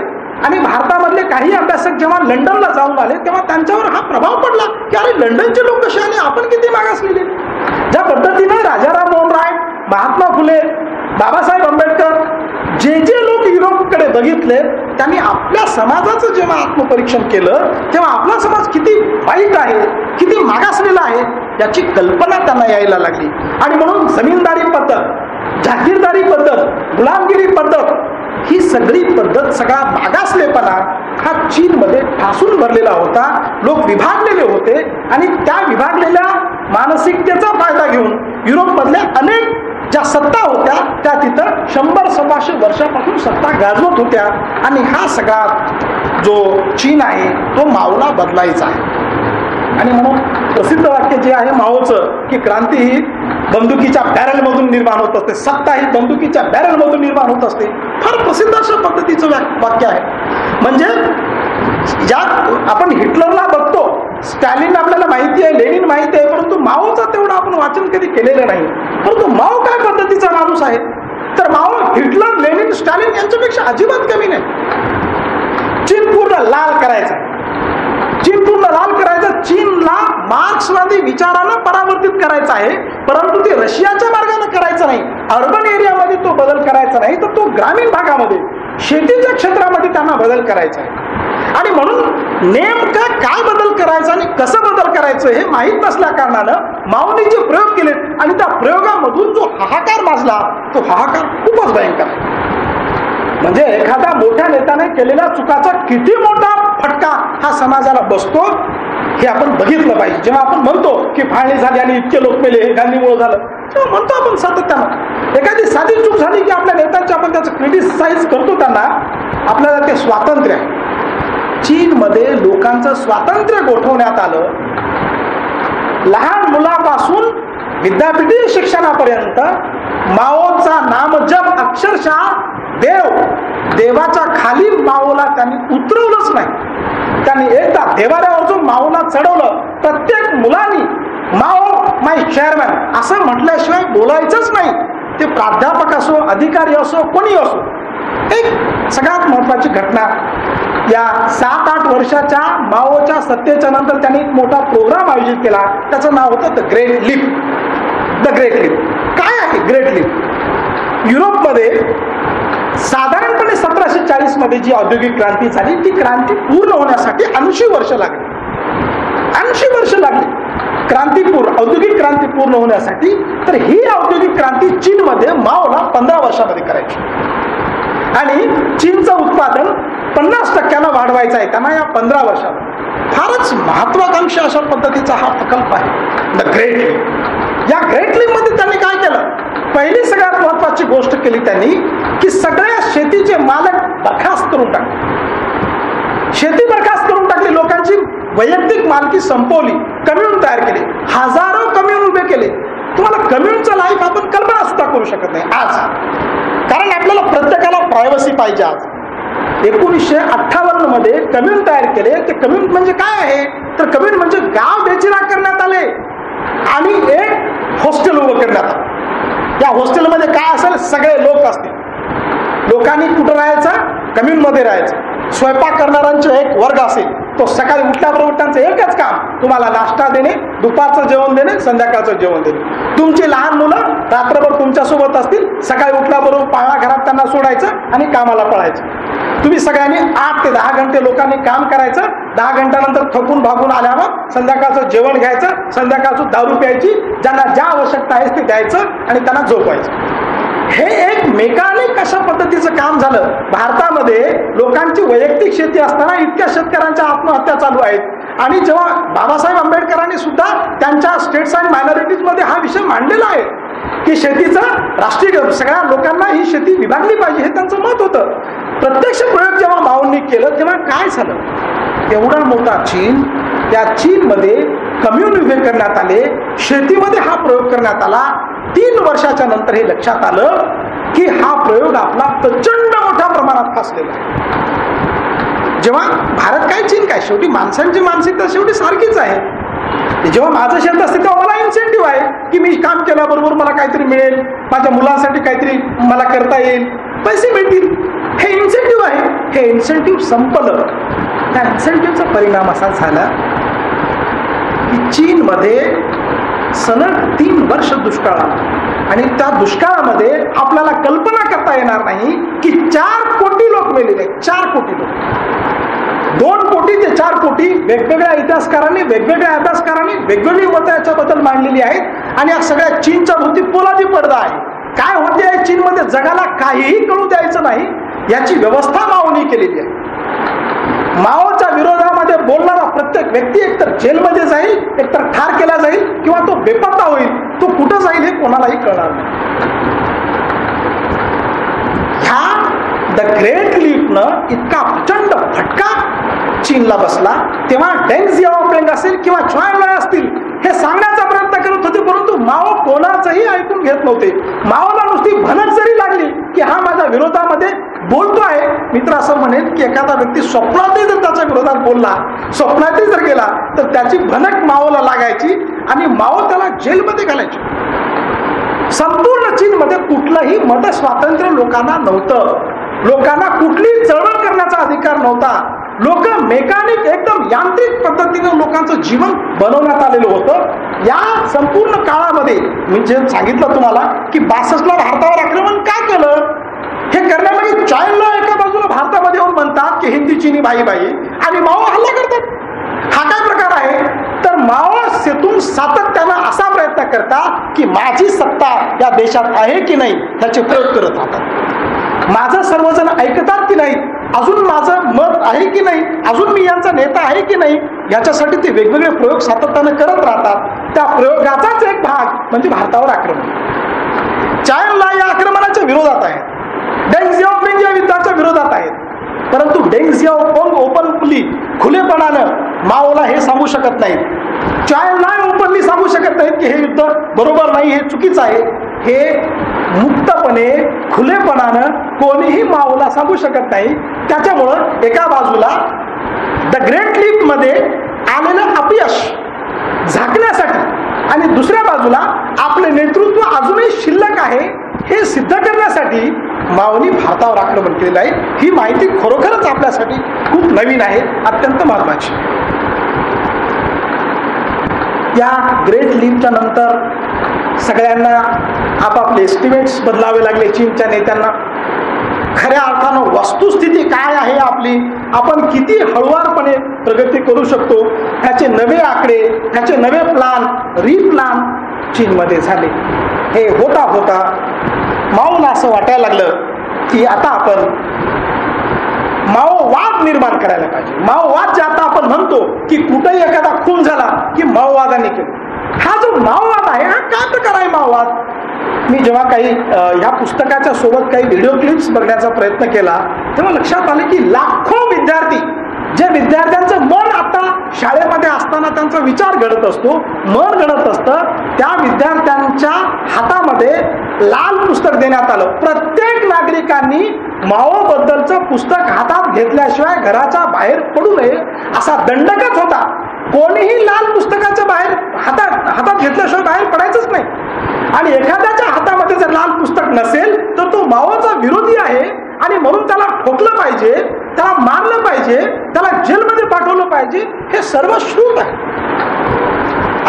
आणि भारतामधले काही अभ्यासक जेव्हा लंडनला जाऊन आले तेव्हा त्यांच्यावर हा प्रभाव पडला की अरे लंडनचे लोक कसे आणि आपण किती मागासलेले. ज्या पद्धतीने राजाराम मोहन राय, महात्मा फुले, बाबासाहेब आंबेडकर जे लोक युरोपकडे बघितले त्यांनी आपल्या समाजाचं जेव्हा आत्मपरीक्षण केलं तेव्हा आपला समाज किती वाईट आहे, किती मागासलेला आहे याची कल्पना त्यांना यायला लागली. आणि म्हणून जमीनदारी पद्धत, जागीरदारी पद्धत, गुलामगिरी पद्धत, ही सगळी पद्धत, सगळा मागासलेपणा हा चीनमध्ये ठासून भरलेला होता. लोक विभागलेले होते आणि त्या विभागलेल्या मानसिकतेचा फायदा घेऊन युरोपमधल्या अनेक ज्या सत्ता होत्या त्या तिथं 100-125 वर्षापासून सत्ता गाजवत होत्या. आणि हा सगळा जो चीन आहे तो माओला बदलायचा आहे. आणि म्हणून प्रसिद्ध वाक्य जे आहे माओचं की क्रांती ही बंदुकीच्या बॅरलमधून निर्माण होत असते, सत्ता ही बंदुकीच्या बॅरलमधून निर्माण होत असते, फार प्रसिद्ध अशा पद्धतीचं वाक्य आहे. म्हणजे ज्या आपण हिटलरला बघतो, स्टॅलिन आपल्याला माहिती आहे, लेनिन माहिती आहे, परंतु माओचं तेवढं आपण वाचन कधी केलेलं नाही. परंतु माओ काय पद्धतीचा माणूस आहे तर माओ हिटलर, लेनिन, स्टॅलिन यांच्यापेक्षा अजिबात कमी नाही. चीन पूर्ण लाल करायचा, चीन पूर्ण लाल करायचं, चीनला मार्क्सवादी विचारानं परावर्तित करायचं आहे, परंतु ते रशियाच्या मार्गाने करायचं नाही. अर्बन एरियामध्ये तो बदल करायचा नाही, तर तो ग्रामीण भागामध्ये शेतीच्या क्षेत्रामध्ये त्यांना बदल करायचा आहे. आणि म्हणून नेमका काय बदल करायचा आणि कसं बदल करायचं करायचं हे माहीत नसल्या कारणानं माओनी जे प्रयोग केले आणि त्या प्रयोगामधून जो हाहाकार माजला तो हाहाकार खूपच भयंकर आहे. म्हणजे एखाद्या मोठ्या नेत्याने केलेल्या चुकाचा किती मोठा फटका हा समाजाला बसतो हे आपण बघितलं पाहिजे. जेव्हा आपण म्हणतो की फाळणी झाली आणि इतके लोक मेले हे गांधीमुळे झालं, तेव्हा म्हणतो आपण सातत्यानं एखादी साधी चूक झाली की आपल्या नेत्यांची आपण त्याचं क्रिटिसाइज करतो, त्यांना आपल्याला ते स्वातंत्र्य आहे. चीनमध्ये लोकांचं स्वातंत्र्य गोठवण्यात आलं. लहान मुलापासून विद्यापीठी शिक्षणापर्यंत माओचा नामजप अक्षरशः देवाच्या खाली माओला त्यांनी उतरवलंच नाही. त्यांनी एकदा देवाऱ्यावर जो माओला चढवलं, प्रत्येक मुलांनी माओ माय चेअरमॅन असं म्हटल्याशिवाय बोलायचंच नाही. ते प्राध्यापक असो, अधिकारी असो, कोणी असो. एक सगळ्यात महत्वाची घटना, या 7-8 वर्षाच्या माओच्या सत्तेच्या नंतर त्यांनी एक मोठा प्रोग्राम आयोजित केला. त्याचं नाव होतं the great leap. The great leap काय आहे? ग्रेट लीप युरोपमध्ये साधारणपणे 1740 मध्ये जी औद्योगिक क्रांती झाली, ती क्रांती पूर्ण होण्यासाठी 80 वर्ष लागली. 80 वर्ष लागली औद्योगिक क्रांती पूर्ण होण्यासाठी. तर ही औद्योगिक क्रांती चीनमध्ये माओला 15 वर्षामध्ये करायची आणि चीनचं उत्पादन 50% वाढवायचं आहे त्यांना या 15 वर्षात. फारच महत्वाकांक्षी अशा पद्धतीचा हा प्रकल्प आहे द ग्रेट लीप. या ग्रेट लीप मध्ये त्यांनी काय केलं? पहिली सगळ्यात महत्वाची गोष्ट केली त्यांनी की सगळ्या शेतीचे मालक बरखास्त करून टाकले. शेती बरखास्त करून टाकली. लोकांची वैयक्तिक मालकी संपवली. कम्युन तयार केले. हजारो कम्युन उभे केले. तुम्हाला कम्युनचं लाईफ आपण कल्पना सुद्धा करू शकत नाही आज, कारण आपल्याला प्रत्येकाला प्रायव्हसी पाहिजे. आज 1958 मध्ये कम्युन तयार केले. ते कम्युन म्हणजे काय आहे? तर कम्युन म्हणजे गाव बेचिराग करण्यात आले आणि एक हॉस्टेल उभं करण्यात आलं. या हॉस्टेलमध्ये काय असेल? सगळे लोक असतील. लोकांनी कुठं राहायचं? कम्युन मध्ये राहायचं. स्वयंपाक करणाऱ्यांचे एक वर्ग असेल. तो सकाळी उठल्याबरोबर त्यांचं एकच काम, तुम्हाला नाश्ता देणे, दुपारचं जेवण देणे, संध्याकाळचं जेवण देणे. तुमची लहान मुलं रात्रभर तुमच्यासोबत असतील. सकाळी उठल्याबरोबर पाळणाघरात त्यांना सोडायचं आणि कामाला पळायचं. तुम्ही सगळ्यांनी 8 ते 10 घंटे लोकांनी काम करायचं. 10 घंट्यानंतर थकून भागून आल्यावर संध्याकाळचं जेवण घ्यायचं, संध्याकाळचं दारू प्यायची, ज्यांना ज्या आवश्यकता आहे ते द्यायचं आणि त्यांना झोपवायचं. हे एक मेकॅनिक अशा पद्धतीचं काम झालं. भारतामध्ये लोकांची वैयक्तिक शेती असताना इतक्या शेतकऱ्यांच्या आत्महत्या चालू आहेत. आणि जेव्हा बाबासाहेब आंबेडकरांनी सुद्धा त्यांच्या स्टेट्स अँड मायनॉरिटीज मध्ये हा विषय मांडलेला आहे की शेतीचं राष्ट्रीय सगळ्या लोकांना ही शेती विभागली पाहिजे, हे त्यांचं मत होतं. प्रत्यक्ष प्रयोग जेव्हा माओंनी केलं तेव्हा काय झालं? एवढा मोठा चीन, त्या चीनमध्ये कम्युन उभे करण्यात आले. शेतीमध्ये हा प्रयोग करण्यात आला. 3 वर्षाच्या नंतर हे लक्षात आलं की हा प्रयोग आपला प्रचंड मोठ्या प्रमाणात फसलेला आहे. जेव्हा भारत काय चीन काय, शेवटी माणसांची मानसिकता शेवटी सारखीच आहे. जेव्हा माझं शेत असते तेव्हा मला इन्सेंटिव्ह आहे की मी काम केल्याबरोबर मला काहीतरी मिळेल, माझ्या मुलांसाठी काहीतरी मला करता येईल, पैसे मिळतील. हे इन्सेंटिव्ह आहे. हे इन्सेंटिव्ह संपलं. त्या इन्सेंटिव्हचा परिणाम असा झाला की चीनमध्ये सलग 3 वर्ष दुष्काळ आला आणि त्या दुष्काळामध्ये आपल्याला कल्पना करता येणार नाही की 4 कोटी लोक मेलेले. 4 कोटी लोक. 2 कोटी ते 4 कोटी. वेगवेगळ्या इतिहासकारांनी वेगवेगळी मतं याच्याबद्दल मांडलेली आहेत आणि या सगळ्या चीनच्या भोवती पोलादी पडदा आहे. काय होते चीनमध्ये जगाला काहीही कळू द्यायचं नाही याची व्यवस्था माओनी केलेली आहे. माओच्या विरोधामध्ये बोलणारा प्रत्येक व्यक्ती एकतर जेलमध्ये जाईल, एकतर ठार केला जाईल किंवा तो बेपत्ता होईल. तो कुठं जाईल हे कोणालाही कळणार नाही. ह्या द ग्रेट लीपनं इतका प्रचंड फटका चीनला बसला. तेव्हा डेंग झियाओपिंग असेल किंवा च्वांग असतील हे सांगण्याचा प्रयत्न करत होते, परंतु माओ कोणाचंही ऐकून घेत नव्हते. माओला नुसती भनक जरी लागली की हा माझ्या विरोधामध्ये बोलतो आहे, मित्र असं म्हणेल की एखादा व्यक्ती स्वप्नातही जर त्याच्या विरोधात बोलला, स्वप्नातही जर गेला तर त्याची भनक माओला लागायची आणि माओ त्याला जेलमध्ये घालायची. संपूर्ण चीनमध्ये कुठलंही मत स्वातंत्र्य लोकांना नव्हतं. लोकांना कुठलीही चळवळ करण्याचा अधिकार नव्हता. लोक मेकॅनिक एकदम यांत्रिक पद्धतीने लोकांचं जीवन बनवण्यात आलेलं होतं. या संपूर्ण काळामध्ये मी जे सांगितलं तुम्हाला की 62 ला भारतावर आक्रमण का केलं, हे करण्यामागे चायना एका बाजूला भारतामध्ये येऊन म्हणतात की हिंदी चीनी भाई भाई आणि माओ हल्ला करतात. हा काय प्रकार आहे? तर माओ सातत्यानं असा प्रयत्न करतात की माझी सत्ता या देशात आहे की नाही याचे प्रयोग करत राहतात. माझं सर्वजण ऐकतात की नाही, अजून माझं मत आहे की नाही, अजून मी यांचा नेता आहे की नाही, याच्यासाठी ते वेगवेगळे प्रयोग सातत्यानं करत राहतात. त्या प्रयोगाचाच एक भाग म्हणजे भारतावर आक्रमण. चायना या आक्रमणाच्या विरोधात आहेत, डेंग झियाओपिंग या युद्धाच्या विरोधात आहेत. परंतु डेंग झियाओपिंग ओपनली खुलेपणानं माओला हे सांगू शकत नाहीत, चायना ओपनली सांगू शकत नाहीत की हे युद्ध बरोबर नाही, हे चुकीचं आहे. हे मुक्तपणे खुलेपणानं कोणीही माओला सांगू शकत नाही. त्याच्यामुळं एका बाजूला द ग्रेट लीप मध्ये आलेलं अपयश झाकण्यासाठी आणि दुसऱ्या बाजूला आपले नेतृत्व अजूनही शिल्लक आहे हे सिद्ध करण्यासाठी माओनी भारतावर आक्रमण केलेलं आहे. ही माहिती खरोखरच आपल्यासाठी खूप नवीन आहे, अत्यंत महत्वाची. या ग्रेट लीपच्या नंतर सगळ्यांना आपापले एस्टिमेट्स बदलावे लागले. चीनच्या नेत्यांना खऱ्या अर्थानं वस्तुस्थिती काय आहे आपली, आपण किती हळुवारपणे प्रगती करू शकतो, ह्याचे नवे आकडे, ह्याचे नवे प्लान, रिप्लान चीनमध्ये झाले. हे होता होता माओला असं वाटायला लागलं की आता आपण माओवाद निर्माण करायला पाहिजे. माओवाद जे आता आपण म्हणतो की कुठेही एखादा खून झाला की माओवादाने केला, हा जो माओवाद आहे हा काय प्रकार आहे माओवाद. मी जेव्हा काही ह्या पुस्तकाच्या सोबत काही व्हिडिओ क्लिप्स बघण्याचा प्रयत्न केला तेव्हा लक्षात आले की लाखो विद्यार्थी, जे विद्यार्थ्यांचं मन आता शाळेमध्ये असताना त्यांचा विचार घडत असतो, मन घडत असतं, त्या विद्यार्थ्यांच्या हातामध्ये लाल पुस्तक देण्यात आलं. प्रत्येक नागरिकांनी माओ बद्दलचं पुस्तक हातात घेतल्याशिवाय घराच्या बाहेर पडू नये असा दंडकच होता. कोणीही लाल पुस्तकाच्या बाहेर हातात घेतल्याशिवाय बाहेर पडायचंच नाही. आणि एखाद्याच्या हातामध्ये जर लाल पुस्तक नसेल तर तो माओचा विरोधी आहे आणि म्हणून त्याला ठोकलं पाहिजे, त्याला मारलं पाहिजे, त्याला जेलमध्ये पाठवलं पाहिजे, हे सर्व श्रुत आहे.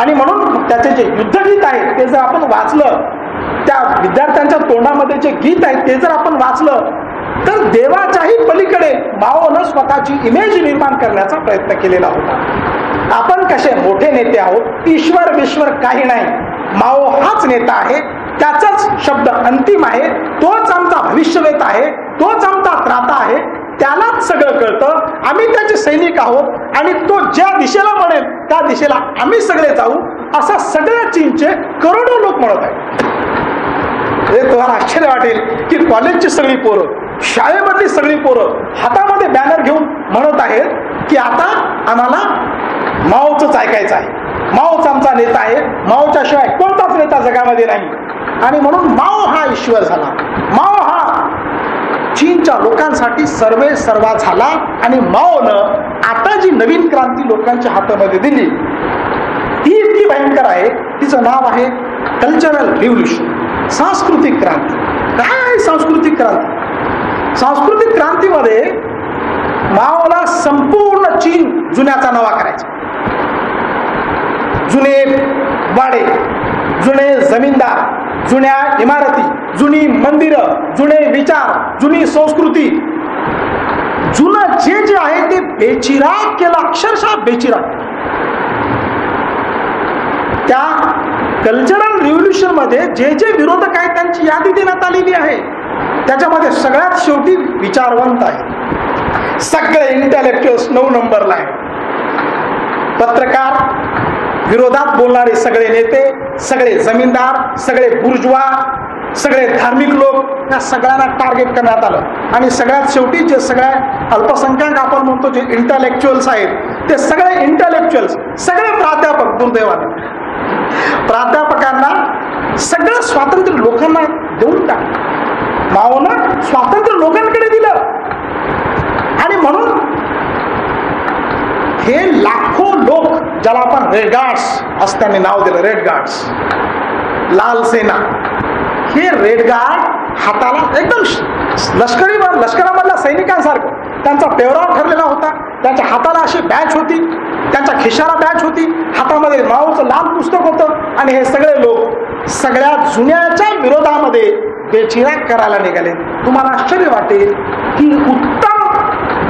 आणि म्हणून त्याचे जे युद्धगीत आहे ते जर आपण वाचलं, त्या विद्यार्थ्यांच्या तोंडामध्ये जे गीत आहे ते जर आपण वाचलं तर देवाच्याही पलीकडे माओनं स्वतःची इमेज निर्माण करण्याचा प्रयत्न केलेला होता. आपण कसे मोठे नेते आहोत, ईश्वर विश्वर काही नाही, माओ हाच नेता आहे, त्याचाच शब्द अंतिम आहे, तोच आमचा भविष्यवेत आहे, तोच आमचा त्राता आहे, त्यालाच सगळं कळतं, आम्ही त्याचे सैनिक आहोत आणि तो ज्या दिशेला म्हणेल त्या दिशेला आम्ही सगळे जाऊ, असं सगळ्या चीनचे करोडो लोक म्हणत आहेत. तुम्हाला आश्चर्य वाटेल की कॉलेजची सगळी पोरं, शाळेमधली सगळी पोरं हातामध्ये बॅनर घेऊन म्हणत आहेत की आता आम्हाला माओचंच ऐकायचं आहे, माओच आमचा नेता आहे, माओच्या शिवाय कोणताच नेता जगामध्ये नाही. आणि म्हणून माओ हा ईश्वर झाला, माओ हा चीनच्या लोकांसाठी सर्वे सर्वा झाला. आणि माओनं आता जी नवीन क्रांती लोकांच्या हातामध्ये दिली ती इतकी भयंकर आहे, तिचं नाव आहे कल्चरल रिव्होल्युशन, सांस्कृतिक क्रांती. काय आहे सांस्कृतिक क्रांती? सांस्कृतिक क्रांतीमध्ये माओला संपूर्ण चीन जुन्याचा नवा करायचा. जुने वाडे, जुने जमीनदार, जुन्या इमारती, जुनी मंदिरं, जुने विचार, जुनी संस्कृती, जुनं जे जे आहे ते बेचिराग केलं, अक्षरशः बेचिराग. त्या कल्चरल रिव्होल्युशन मध्ये जे जे विरोधक आहेत त्यांची यादी देण्यात आलेली आहे. त्याच्यामध्ये सगळ्यात शेवटी विचारवंत आहे, सगळे इंटेलेक्च्युअल्स 9 नंबरला आहे, पत्रकार, विरोधात बोलणारे सगळे नेते, सगळे जमीनदार, सगळे बुर्जवा, सगळे धार्मिक लोक, या सगळ्यांना टार्गेट करण्यात आलं. आणि सगळ्यात शेवटी जे सगळ्या अल्पसंख्याक आपण म्हणतो जे इंटेलेक्च्युअल्स आहेत ते सगळे इंटेलेक्च्युअल्स, सगळे प्राध्यापक, दुर्दैवाने प्राध्यापकांना सगळं स्वातंत्र्य लोकांना देऊन टाकलं. माओनं स्वातंत्र्य लोकांकडे दिलं. आणि म्हणून हे लाखो लोक, ज्याला आपण रेड गार्ड्स असं त्यांनी नाव दिलं, रेड गार्ड्स, लाल सेना, हे रेड गार्ड हाताला एकदम लष्करामधल्या सैनिकांसारखं त्यांचा पेहराव ठरलेला होता. त्यांच्या हाताला अशी बॅच होती, त्यांच्या खिशाला बॅच होती, हातामध्ये माओचं लाल पुस्तक होतं. आणि हे सगळे लोक सगळ्या जुन्याच्या विरोधामध्ये बेचिराग करायला निघाले. तुम्हाला आश्चर्य वाटेल की उत्तम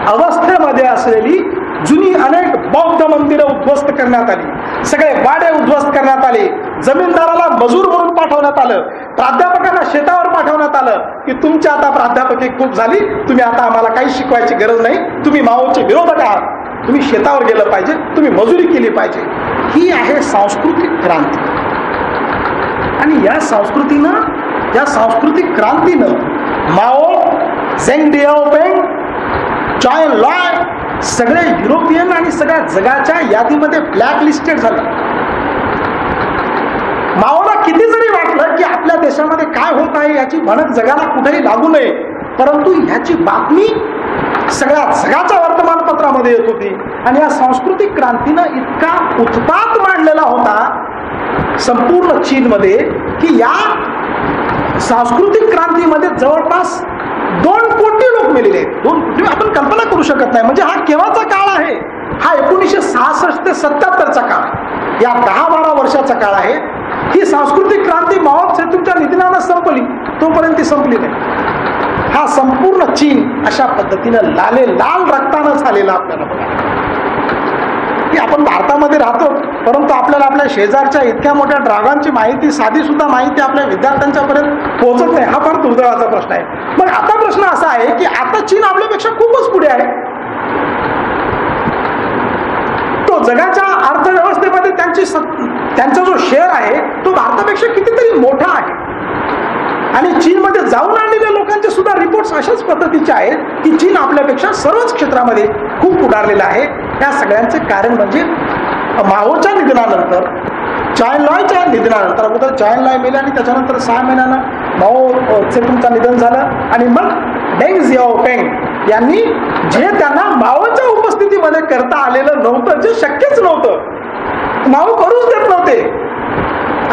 अवस्थेमध्ये असलेली जुनी अनेक बौद्ध मंदिरं उद्ध्वस्त करण्यात आली, सगळे वाडे उद्ध्वस्त करण्यात आले, जमीनदाराला मजूर म्हणून पाठवण्यात आलं, प्राध्यापकांना शेतावर पाठवण्यात आलं की तुमची आता प्राध्यापकी खूप झाली, तुम्ही आता आम्हाला काही शिकवायची गरज नाही, तुम्ही माओचे विरोधक आहात, तुम्ही शेतावर गेलं पाहिजे, तुम्ही मजुरी केली पाहिजे. ही आहे सांस्कृतिक क्रांती. आणि या सांस्कृतिक क्रांतीनं माओ, झेंग जियाओपिंग, चॉय लॉय सगळे युरोपियन आणि सगळ्या जगाच्या यादीमध्ये ब्लॅक लिस्टेड झाले. माओला किती जरी वाटलं की आपल्या देशामध्ये काय होत आहे याची भनक जगाला कुठेही लागू नये, परंतु ह्याची बातमी सगळ्या जगाच्या वर्तमानपत्रामध्ये येत होती. आणि या सांस्कृतिक क्रांतीनं इतका उत्पात मांडलेला होता संपूर्ण चीनमध्ये की या सांस्कृतिक क्रांतीमध्ये जवळपास 2 कोटी लोक मेलेले आहेत. 2 कोटी आपण कल्पना करू शकत नाही. म्हणजे हा केव्हाचा काळ आहे? हा 1966 ते 77चा काळ, या 10-12 वर्षाचा काळ आहे. ही सांस्कृतिक क्रांती माओ सेतुंगच्या निधनानं संपली, तोपर्यंत ती संपली नाही. हा संपूर्ण चीन अशा पद्धतीनं लाल रक्तानं झालेला आपल्याला बघा. की आपण भारतामध्ये राहतो, परंतु आपल्याला आपल्या शेजारच्या इतक्या मोठ्या ड्रागांची माहिती, साधी सुद्धा माहिती आपल्या विद्यार्थ्यांच्या पर्यंत पोहोचत नाही. हा फार दुर्दैवाचा प्रश्न आहे. मग आता प्रश्न असा आहे की आता चीन आपल्यापेक्षा खूपच पुढे आहे. तो जगाच्या अर्थव्यवस्थेमध्ये त्यांचा जो शेअर आहे तो भारतापेक्षा कितीतरी मोठा आहे. आणि चीनमध्ये जाऊन आलेल्या लोकांचे सुद्धा रिपोर्ट्स अशाच पद्धतीचे आहेत की चीन आपल्यापेक्षा सर्वच क्षेत्रामध्ये खूप पुढारलेला आहे. या सगळ्यांचे कारण म्हणजे माओच्या निधनानंतर, चॉय लॉयच्या निधनानंतर, अगोदर चॉय लॉय मेले आणि त्याच्यानंतर 6 महिन्यानं माओ सेतुंगचं निधन झालं. आणि मग डेंग जियाओपिंग यांनी जे त्यांना माओच्या उपस्थितीमध्ये करता आलेलं नव्हतं, जे शक्यच नव्हतं, माओ करूच देत नव्हते.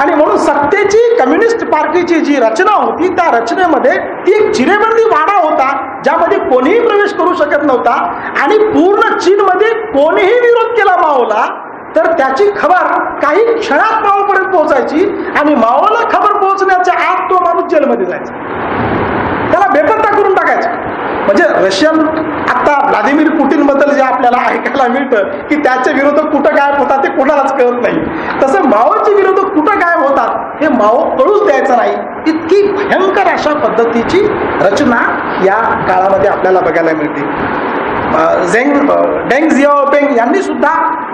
आणि म्हणून सत्तेची कम्युनिस्ट पार्टीची जी रचना होती त्या रचनेमध्ये ती एक चिरेबंदी वाडा होता ज्यामध्ये कोणीही प्रवेश करू शकत नव्हता. आणि पूर्ण चीनमध्ये कोणीही विरोध केला माओला तर त्याची खबर काही क्षणात माओपर्यंत पोहोचायची आणि माओला खबर पोहोचण्याच्या आत तो माणूस जेलमध्ये जायचा, त्याला बेपत्ता करून टाकायचा. म्हणजे रशियन आता व्लादिमीर पुटिन बद्दल जे आपल्याला ऐकायला मिळतं की त्याचे विरोधक कुठं गायब होतात ते कोणालाच कळत नाही, तसं माओचे विरोधक कुठं गायब होतात हे माओ कळूच द्यायचं नाही. इतकी भयंकर अशा पद्धतीची रचना या काळामध्ये आपल्याला बघायला मिळते. डेंग जियाओपिंग यांनी सुद्धा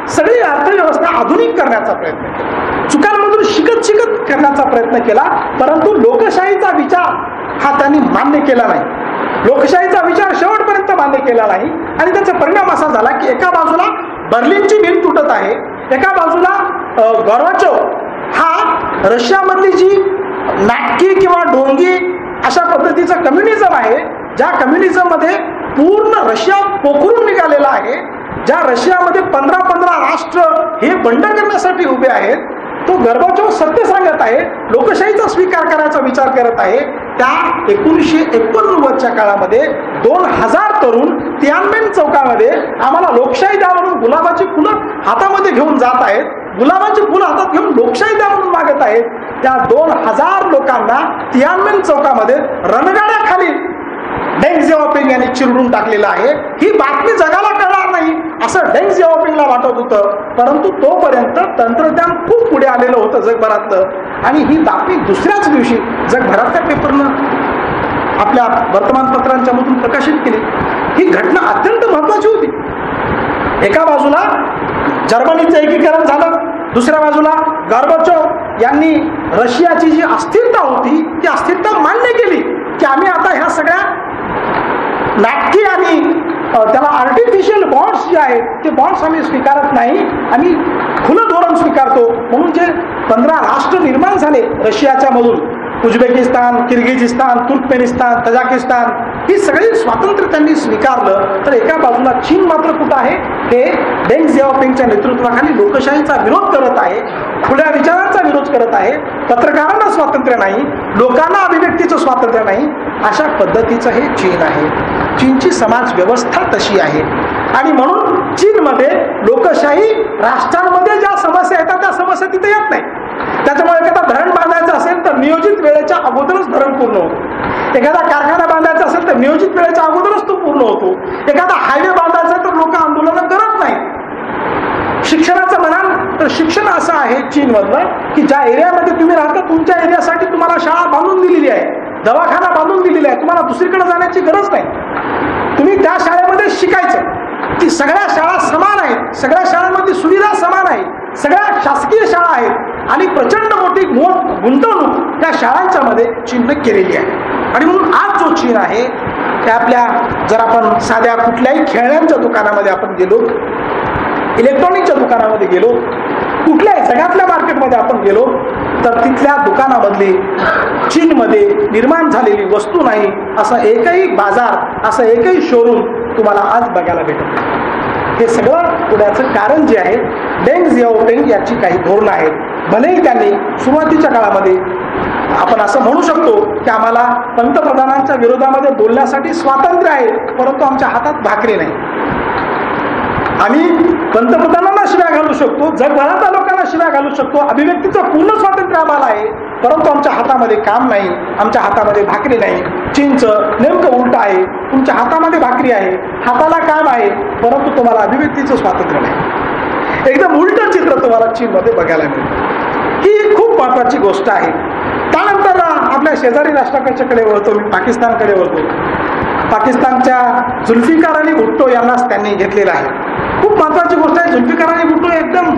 सगळी अर्थव्यवस्था आधुनिक करण्याचा प्रयत्न केला, चुकांमधून शिकत करण्याचा प्रयत्न केला, परंतु लोकशाहीचा विचार हा त्यांनी मान्य केला नाही. लोकशाहीचा विचार शेवटपर्यंत मान्य केला नाही. आणि त्याचा परिणाम असा झाला की एका बाजूला बर्लिनची भिंत तुटत आहे, एका बाजूला गॉर्बाचोव हा रशियामधली जी नाटकी किंवा डोंगी अशा पद्धतीचं कम्युनिझम आहे, ज्या कम्युनिझममध्ये पूर्ण रशिया पोखरून निघालेला आहे, ज्या रशियामध्ये 15-15 राष्ट्र हे बंड करण्यासाठी उभे आहेत, तो गॉर्बाचोव सत्य सांगत आहे, लोकशाहीचा स्वीकार करायचा विचार करत आहे. त्या 1989च्या काळामध्ये 2000 तरुण तियानमेन चौकामध्ये आम्हाला लोकशाही द्या म्हणून गुलाबाची फुलं हातामध्ये घेऊन जात आहेत, गुलाबाची फुलं हातात घेऊन लोकशाही द्या म्हणून मागत आहेत. त्या 2000 लोकांना तियानमेन चौकामध्ये रणगाड्याखाली डेंग जियाओपिंग यांनी चिरडून टाकलेलं आहे. ही बातमी जगाला कळणार नाही असं डेंग जियाओपिंगला वाटत होतं, परंतु तोपर्यंत तंत्रज्ञान खूप पुढे आलेलं होतं जगभरातलं. आणि ही बातमी दुसऱ्याच दिवशी जगभरातल्या पेपरनं आपल्या वर्तमानपत्रांच्या मधून प्रकाशित केली. ही घटना अत्यंत महत्वाची होती. एका बाजूला जर्मनीचं एकीकरण झालं, दुसऱ्या बाजूला गॉर्बाचोव यांनी रशियाची जी अस्थिरता होती ती अस्थिरता मान्य केली की आम्ही आता ह्या सगळ्या नाटकी आणि त्याला आर्टिफिशियल बॉन्ड्स जे आहेत ते बॉन्ड्स आम्ही स्वीकारत नाही, आम्ही खुलं धोरण स्वीकारतो. म्हणून जे 15 राष्ट्र निर्माण झाले रशियाच्या मधून, उझबेकिस्तान, किर्गिझिस्तान, तुर्कमेनिस्तान, तजाकिस्तान, ही सगळी स्वातंत्र्य त्यांनी स्वीकारलं. तर एका बाजूला चीन मात्र कुठं आहे, हे डेंग जियाओपिंगच्या नेतृत्वाखाली लोकशाहीचा विरोध करत आहे, खुल्या विचारांचा विरोध करत आहे, पत्रकारांना स्वातंत्र्य नाही, लोकांना अभिव्यक्तीचं स्वातंत्र्य नाही. अशा पद्धतीचं हे चीन आहे. चीनची समाज व्यवस्था तशी आहे. आणि म्हणून चीनमध्ये लोकशाही राष्ट्रांमध्ये ज्या समस्या येतात त्या समस्या तिथे येत नाही. त्याच्यामुळे एखादा धरण बांधायचं असेल तर नियोजित वेळेच्या अगोदरच धरण पूर्ण होतो, एखादा कारखाना बांधायचा असेल तर नियोजित वेळेच्या अगोदरच तो पूर्ण होतो, एखादा हायवे बांधायचा तर लोक आंदोलन करत नाही. शिक्षणाचं म्हणाल तर शिक्षण आहे चीनमधलं, की ज्या एरियामध्ये तुम्ही राहता तुमच्या एरियासाठी तुम्हाला शाळा बांधून दिलेली आहे, दवाखाना बांधून दिलेला आहे, तुम्हाला दुसरीकडे जाण्याची गरज नाही, तुम्ही त्या शाळेमध्ये शिकायचं. ती सगळ्या शाळा समान आहेत, सगळ्या शाळांमध्ये सुविधा समान आहे, सगळ्या शासकीय शाळा आहेत आणि प्रचंड मोठी गुंतवणूक त्या शाळांच्या मध्ये चीनने केलेली आहे. आणि म्हणून आज जो चीन आहे त्या आपल्या, जर आपण साध्या कुठल्याही खेळण्यांच्या दुकानामध्ये आपण गेलो, इलेक्ट्रॉनिकच्या दुकानामध्ये गेलो, कुठल्याही जगातल्या मार्केटमध्ये आपण गेलो, तर तिथल्या दुकानामधली चीनमध्ये निर्माण झालेली वस्तू नाही असं एकही बाजार, असं एकही शोरूम तुम्हाला आज बघायला भेटत. हे सगळं पुण्याचं कारण जे आहे, डेंग झियाओपिंग याची काही धोरणं आहेत. भलेही त्यांनी सुरुवातीच्या काळामध्ये आपण असं म्हणू शकतो की आम्हाला पंतप्रधानांच्या विरोधामध्ये बोलण्यासाठी स्वातंत्र्य आहे, परंतु आमच्या हातात भाकरी नाही. आम्ही पंतप्रधानांना शिव्या घालू शकतो, जगभरातल्या लोकांना शिव्या घालू शकतो, अभिव्यक्तीचं पूर्ण स्वातंत्र्य आम्हाला आहे, परंतु आमच्या हातामध्ये काम नाही, आमच्या हातामध्ये भाकरी नाही. चीनचं नेमकं उलट आहे, तुमच्या हातामध्ये भाकरी आहे, हाताला काम आहे, परंतु तुम्हाला अभिव्यक्तीचं स्वातंत्र्य नाही. एकदम उलट चित्र तुम्हाला चीनमध्ये बघायला मिळेल. ही खूप महत्वाची गोष्ट आहे. त्यानंतर आपल्या शेजारी राष्ट्राकडच्याकडे वळतो, मी पाकिस्तानकडे वळतो. पाकिस्तानच्या जुल्फिकार अली भुट्टो यांनाच त्यांनी घेतलेलं आहे. खूप महत्वाची गोष्ट आहे, जुल्फिकार अली भुट्टो एकदम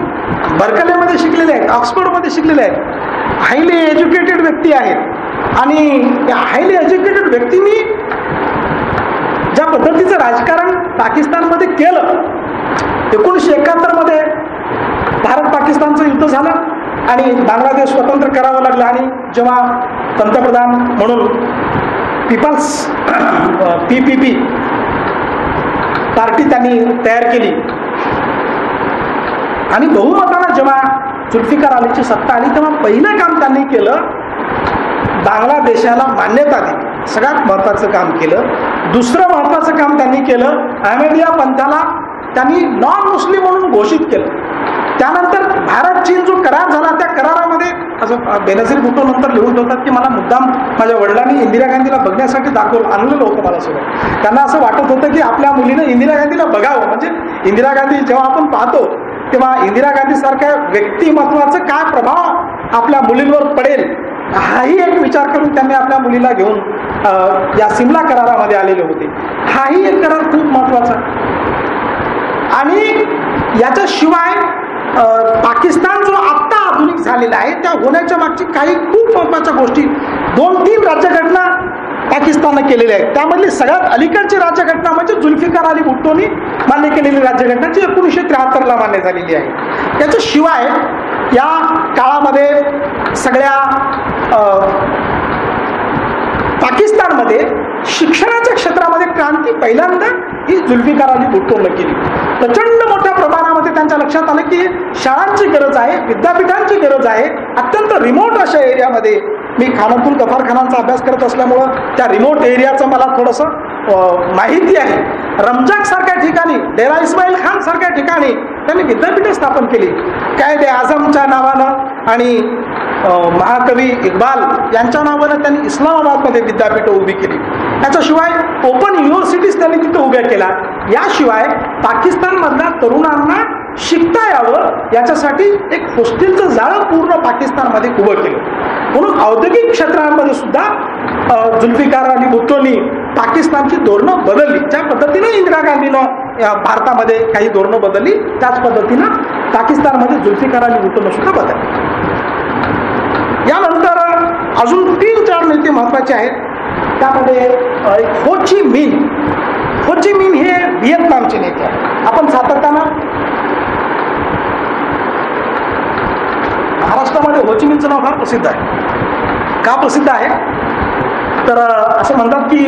बर्कलेमध्ये शिकलेले आहेत, ऑक्सफर्डमध्ये शिकलेले आहेत, हायली एज्युकेटेड व्यक्ती आहेत. आणि त्या हायली एज्युकेटेड व्यक्तींनी ज्या पद्धतीचं राजकारण पाकिस्तानमध्ये केलं, 1971 मध्ये भारत पाकिस्तानचं युद्ध झालं आणि बांगलादेश स्वतंत्र करावं लागलं. आणि जेव्हा पंतप्रधान म्हणून पीपल्स PPP पार्टी त्यांनी तयार केली आणि बहुमतानं जेव्हा जुल्फिकार अलीची सत्ता आली, तेव्हा पहिलं काम त्यांनी केलं, बांगलादेशाला मान्यता दिली. सगळ्यात महत्त्वाचं काम केलं. दुसरं महत्त्वाचं काम त्यांनी केलं, अहमदिया पंथाला त्यांनी नॉन मुस्लिम म्हणून घोषित केलं. त्यानंतर भारत चीन जो करार झाला, त्या करारामध्ये असं बेनझीर भुट्टो नंतर लिहून ठेवतात की मला मुद्दाम माझ्या वडिलांनी इंदिरा गांधीला बघण्यासाठी आणलेलं होतं मला सोबत. त्यांना असं वाटत होतं की आपल्या मुलीनं इंदिरा गांधीला बघावं, म्हणजे इंदिरा गांधी जेव्हा आपण पाहतो तेव्हा इंदिरा गांधी सारख्या व्यक्तिमत्वाचा काय प्रभाव आपल्या मुलींवर पडेल, हाही एक विचार करून त्यांनी आपल्या मुलीला घेऊन या सिमला करारामध्ये आलेले होते. हाही एक करार खूप महत्वाचा. आणि याच्याशिवाय पाकिस्तान जो आत्ता आधुनिक झालेला आहे, त्या होण्याच्या मागची काही खूप महत्वाच्या गोष्टी, 2-3 राज्यघटना पाकिस्तानने केलेल्या आहेत. त्यामधली सगळ्यात अलीकडची राज्यघटना म्हणजे जुल्फिकार अली भुट्टोनी मान्य केलेली राज्यघटना, जी 1973 मान्य झालेली आहे. त्याच्याशिवाय या काळामध्ये सगळ्या पाकिस्तानमध्ये शिक्षणाच्या क्षेत्रामध्ये क्रांती पहिल्यांदा ही जुल्फिकार अली भुट्टोने केली. प्रचंड मोठ्या प्रमाणामध्ये त्यांच्या लक्षात आलं की शाळांची गरज आहे, विद्यापीठांची गरज आहे. अत्यंत रिमोट अशा एरियामध्ये, मी खानापूर गफारखानांचा अभ्यास करत असल्यामुळं त्या रिमोट एरियाचं मला थोडंसं माहिती आहे. रमजाक सारख्या ठिकाणी, डेरा इस्माईल खान सारख्या ठिकाणी त्यांनी विद्यापीठे स्थापन केली. कायदे आझमच्या नावानं आणि महाकवी इक्बाल यांच्या नावानं त्यांनी इस्लामाबादमध्ये विद्यापीठं उभी केली. त्याच्याशिवाय ओपन युनिव्हर्सिटीज त्यांनी तिथं उभ्या केल्या. याशिवाय पाकिस्तानमधल्या तरुणांना शिकता यावं याच्यासाठी एक हॉस्टेलचं जाळं पूर्ण पाकिस्तानमध्ये उभं केलं. म्हणून औद्योगिक क्षेत्रांमध्ये सुद्धा जुल्फिकार अली भुट्टोनी पाकिस्तानची धोरणं बदलली. ज्या पद्धतीने इंदिरा गांधीनं भारतामध्ये काही धोरणं बदलली, त्याच पद्धतीनं पाकिस्तानमध्ये जुल्फिकार अली भुट्टोनं सुद्धा बदलली. यानंतर अजून 3-4 नेते महत्वाचे आहेत. त्यामध्ये एक हो ची मिन हे व्हिएतनामचे नेते आहेत. आपण सातत्यानं महाराष्ट्रामध्ये हो ची मिनचं नाव फार प्रसिद्ध आहे. का प्रसिद्ध आहे तर असं म्हणतात की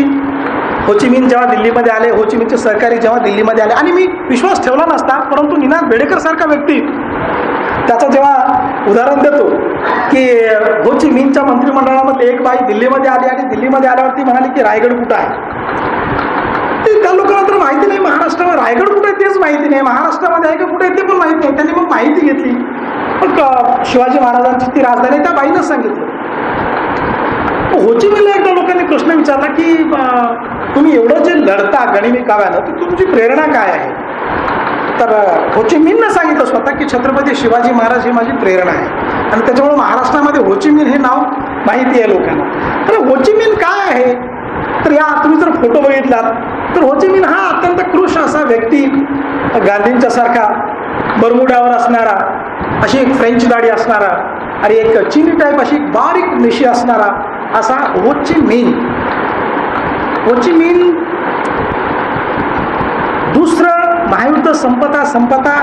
हो ची मिन जेव्हा दिल्लीमध्ये आले, हो ची मिनचे सहकारी जेव्हा दिल्लीमध्ये आले, आणि मी विश्वास ठेवला नसता, परंतु निनाद बेडेकर सारखा व्यक्ती त्याचं जेव्हा उदाहरण देतो की हो ची मिनच्या मंत्रिमंडळामधली एक बाई दिल्लीमध्ये आली आणि दिल्लीमध्ये आल्यावरती म्हणाली की रायगड कुठं आहे. त्या लोकांना तर माहिती नाही महाराष्ट्रामध्ये रायगड कुठे आहे तेच माहिती नाही, महाराष्ट्रामध्ये आहे का कुठे आहे ते पण माहिती नाही. त्यांनी मग माहिती घेतली, मग शिवाजी महाराजांची ती राजधानी त्या बाईनंच सांगितलं. हो ची मिनला एकदा लोकांनी प्रश्न विचारला की तुम्ही एवढं जे लढता गनिमी काव्यानं, तर तुमची प्रेरणा काय आहे. तर होचिमिननं सांगितलं स्वतः की छत्रपती शिवाजी महाराज ही माझी प्रेरणा आहे आणि त्याच्यामुळे महाराष्ट्रामध्ये होचिमिन हे नाव माहिती आहे लोकांना. तर होचिमिन काय आहे तर या तुम्ही जर फोटो बघितलात तर होचिमिन हा अत्यंत कृश असा व्यक्ती, गांधींच्या सारखा बरमुड्यावर असणारा, अशी एक फ्रेंच दाढी असणारा आणि एक चिनी टाईप अशी बारीक मिशी असणारा असा होचिमिन. होचिमिन दुसरं महायुद्ध संपता